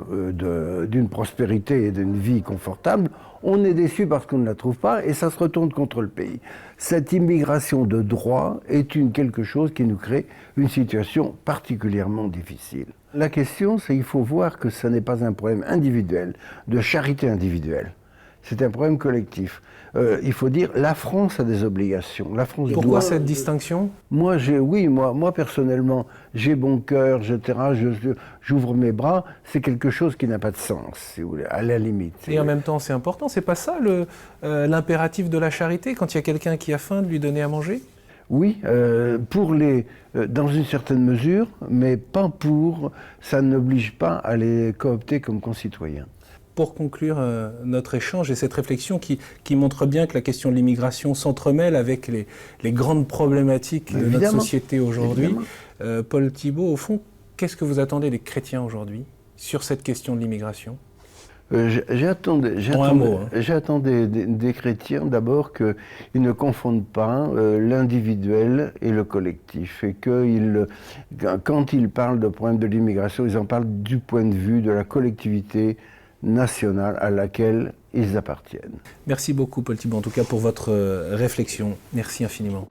d'une prospérité et d'une vie confortable, on est déçu parce qu'on ne la trouve pas et ça se retourne contre le pays. Cette immigration de droit est quelque chose qui nous crée une situation particulièrement difficile. La question, c'est qu'il faut voir que ce n'est pas un problème individuel, de charité individuelle. C'est un problème collectif. Il faut dire, la France a des obligations. La France Pourquoi cette distinction ? Moi, personnellement, j'ai bon cœur, etc. J'ouvre mes bras. C'est quelque chose qui n'a pas de sens, si vous voulez, à la limite. Et en même temps, c'est important. C'est pas ça l'impératif de la charité, quand il y a quelqu'un qui a faim, de lui donner à manger ? Oui, dans une certaine mesure, mais pas pour. Ça n'oblige pas à les coopter comme concitoyens. Pour conclure notre échange et cette réflexion qui montre bien que la question de l'immigration s'entremêle avec les grandes problématiques de notre société aujourd'hui. Paul Thibault, au fond, qu'est-ce que vous attendez des chrétiens aujourd'hui sur cette question de l'immigration ? J'attendais des chrétiens d'abord qu'ils ne confondent pas l'individuel et le collectif et quand ils parlent de problème de l'immigration, ils en parlent du point de vue de la collectivité nationale à laquelle ils appartiennent. Merci beaucoup Paul Thibault, en tout cas pour votre réflexion. Merci infiniment.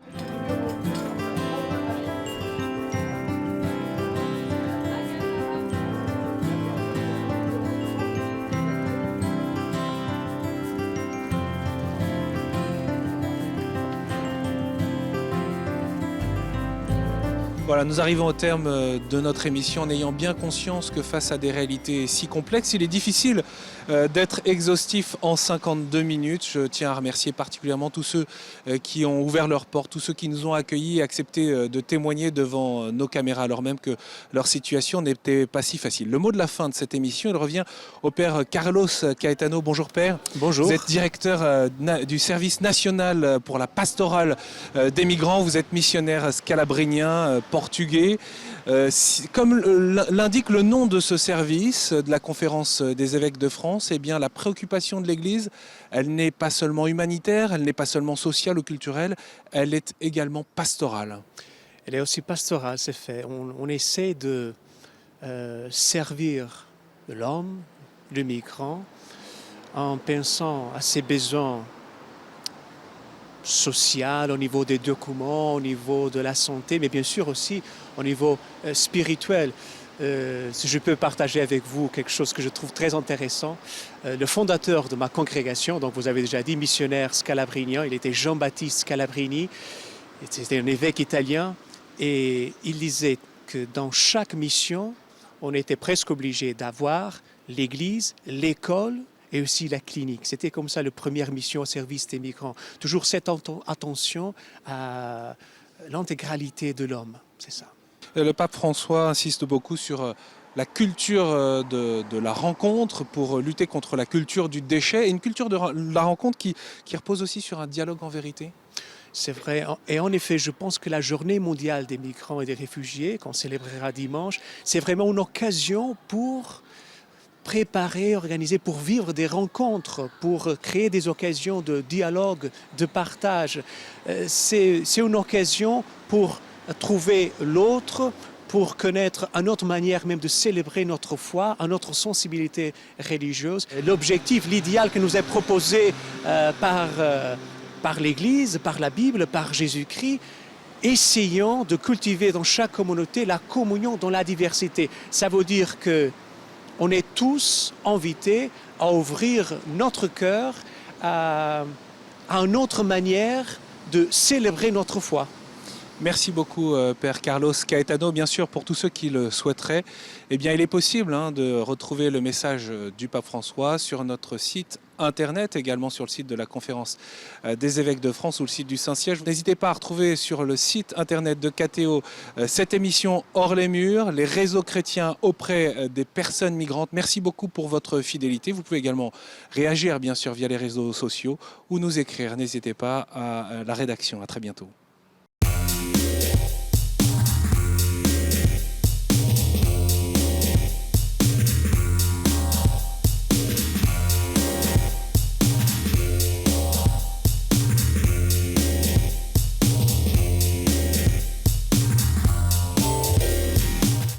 Voilà, nous arrivons au terme de notre émission en ayant bien conscience que face à des réalités si complexes, il est difficile d'être exhaustif en 52 minutes. Je tiens à remercier particulièrement tous ceux qui ont ouvert leurs portes, tous ceux qui nous ont accueillis et accepté de témoigner devant nos caméras, alors même que leur situation n'était pas si facile. Le mot de la fin de cette émission, il revient au père Carlos Caetano. Bonjour père. Bonjour. Vous êtes directeur du service national pour la pastorale des migrants. Vous êtes missionnaire scalabrinien, portugais. Comme l'indique le nom de ce service, de la conférence des évêques de France, eh bien, la préoccupation de l'Église, elle n'est pas seulement humanitaire, elle n'est pas seulement sociale ou culturelle, elle est également pastorale. Elle est aussi pastorale, c'est fait. On essaie de servir l'homme, le migrant, en pensant à ses besoins social, au niveau des documents, au niveau de la santé, mais bien sûr aussi au niveau spirituel. Si je peux partager avec vous quelque chose que je trouve très intéressant, le fondateur de ma congrégation, donc vous avez déjà dit missionnaire scalabrinien, il était Jean-Baptiste Scalabrini, c'était un évêque italien, et il disait que dans chaque mission, on était presque obligé d'avoir l'église, l'école, et aussi la clinique. C'était comme ça la première mission au service des migrants. Toujours cette attention à l'intégralité de l'homme, c'est ça. Le pape François insiste beaucoup sur la culture de la rencontre pour lutter contre la culture du déchet et une culture de la rencontre qui repose aussi sur un dialogue en vérité. C'est vrai. Et en effet, je pense que la journée mondiale des migrants et des réfugiés, qu'on célébrera dimanche, c'est vraiment une occasion pour préparer, organiser, pour vivre des rencontres, pour créer des occasions de dialogue, de partage. C'est une occasion pour trouver l'autre, pour connaître une autre manière même de célébrer notre foi, notre sensibilité religieuse. L'objectif, l'idéal que nous est proposé par l'Église, par la Bible, par Jésus-Christ, essayons de cultiver dans chaque communauté la communion dans la diversité. Ça veut dire que on est tous invités à ouvrir notre cœur à une autre manière de célébrer notre foi. Merci beaucoup, Père Carlos Caetano. Bien sûr, pour tous ceux qui le souhaiteraient, eh bien, il est possible de retrouver le message du Pape François sur notre site internet, également sur le site de la conférence des évêques de France ou le site du Saint-Siège. N'hésitez pas à retrouver sur le site internet de KTO cette émission Hors les murs, les réseaux chrétiens auprès des personnes migrantes. Merci beaucoup pour votre fidélité. Vous pouvez également réagir, bien sûr, via les réseaux sociaux ou nous écrire. N'hésitez pas à la rédaction. À très bientôt.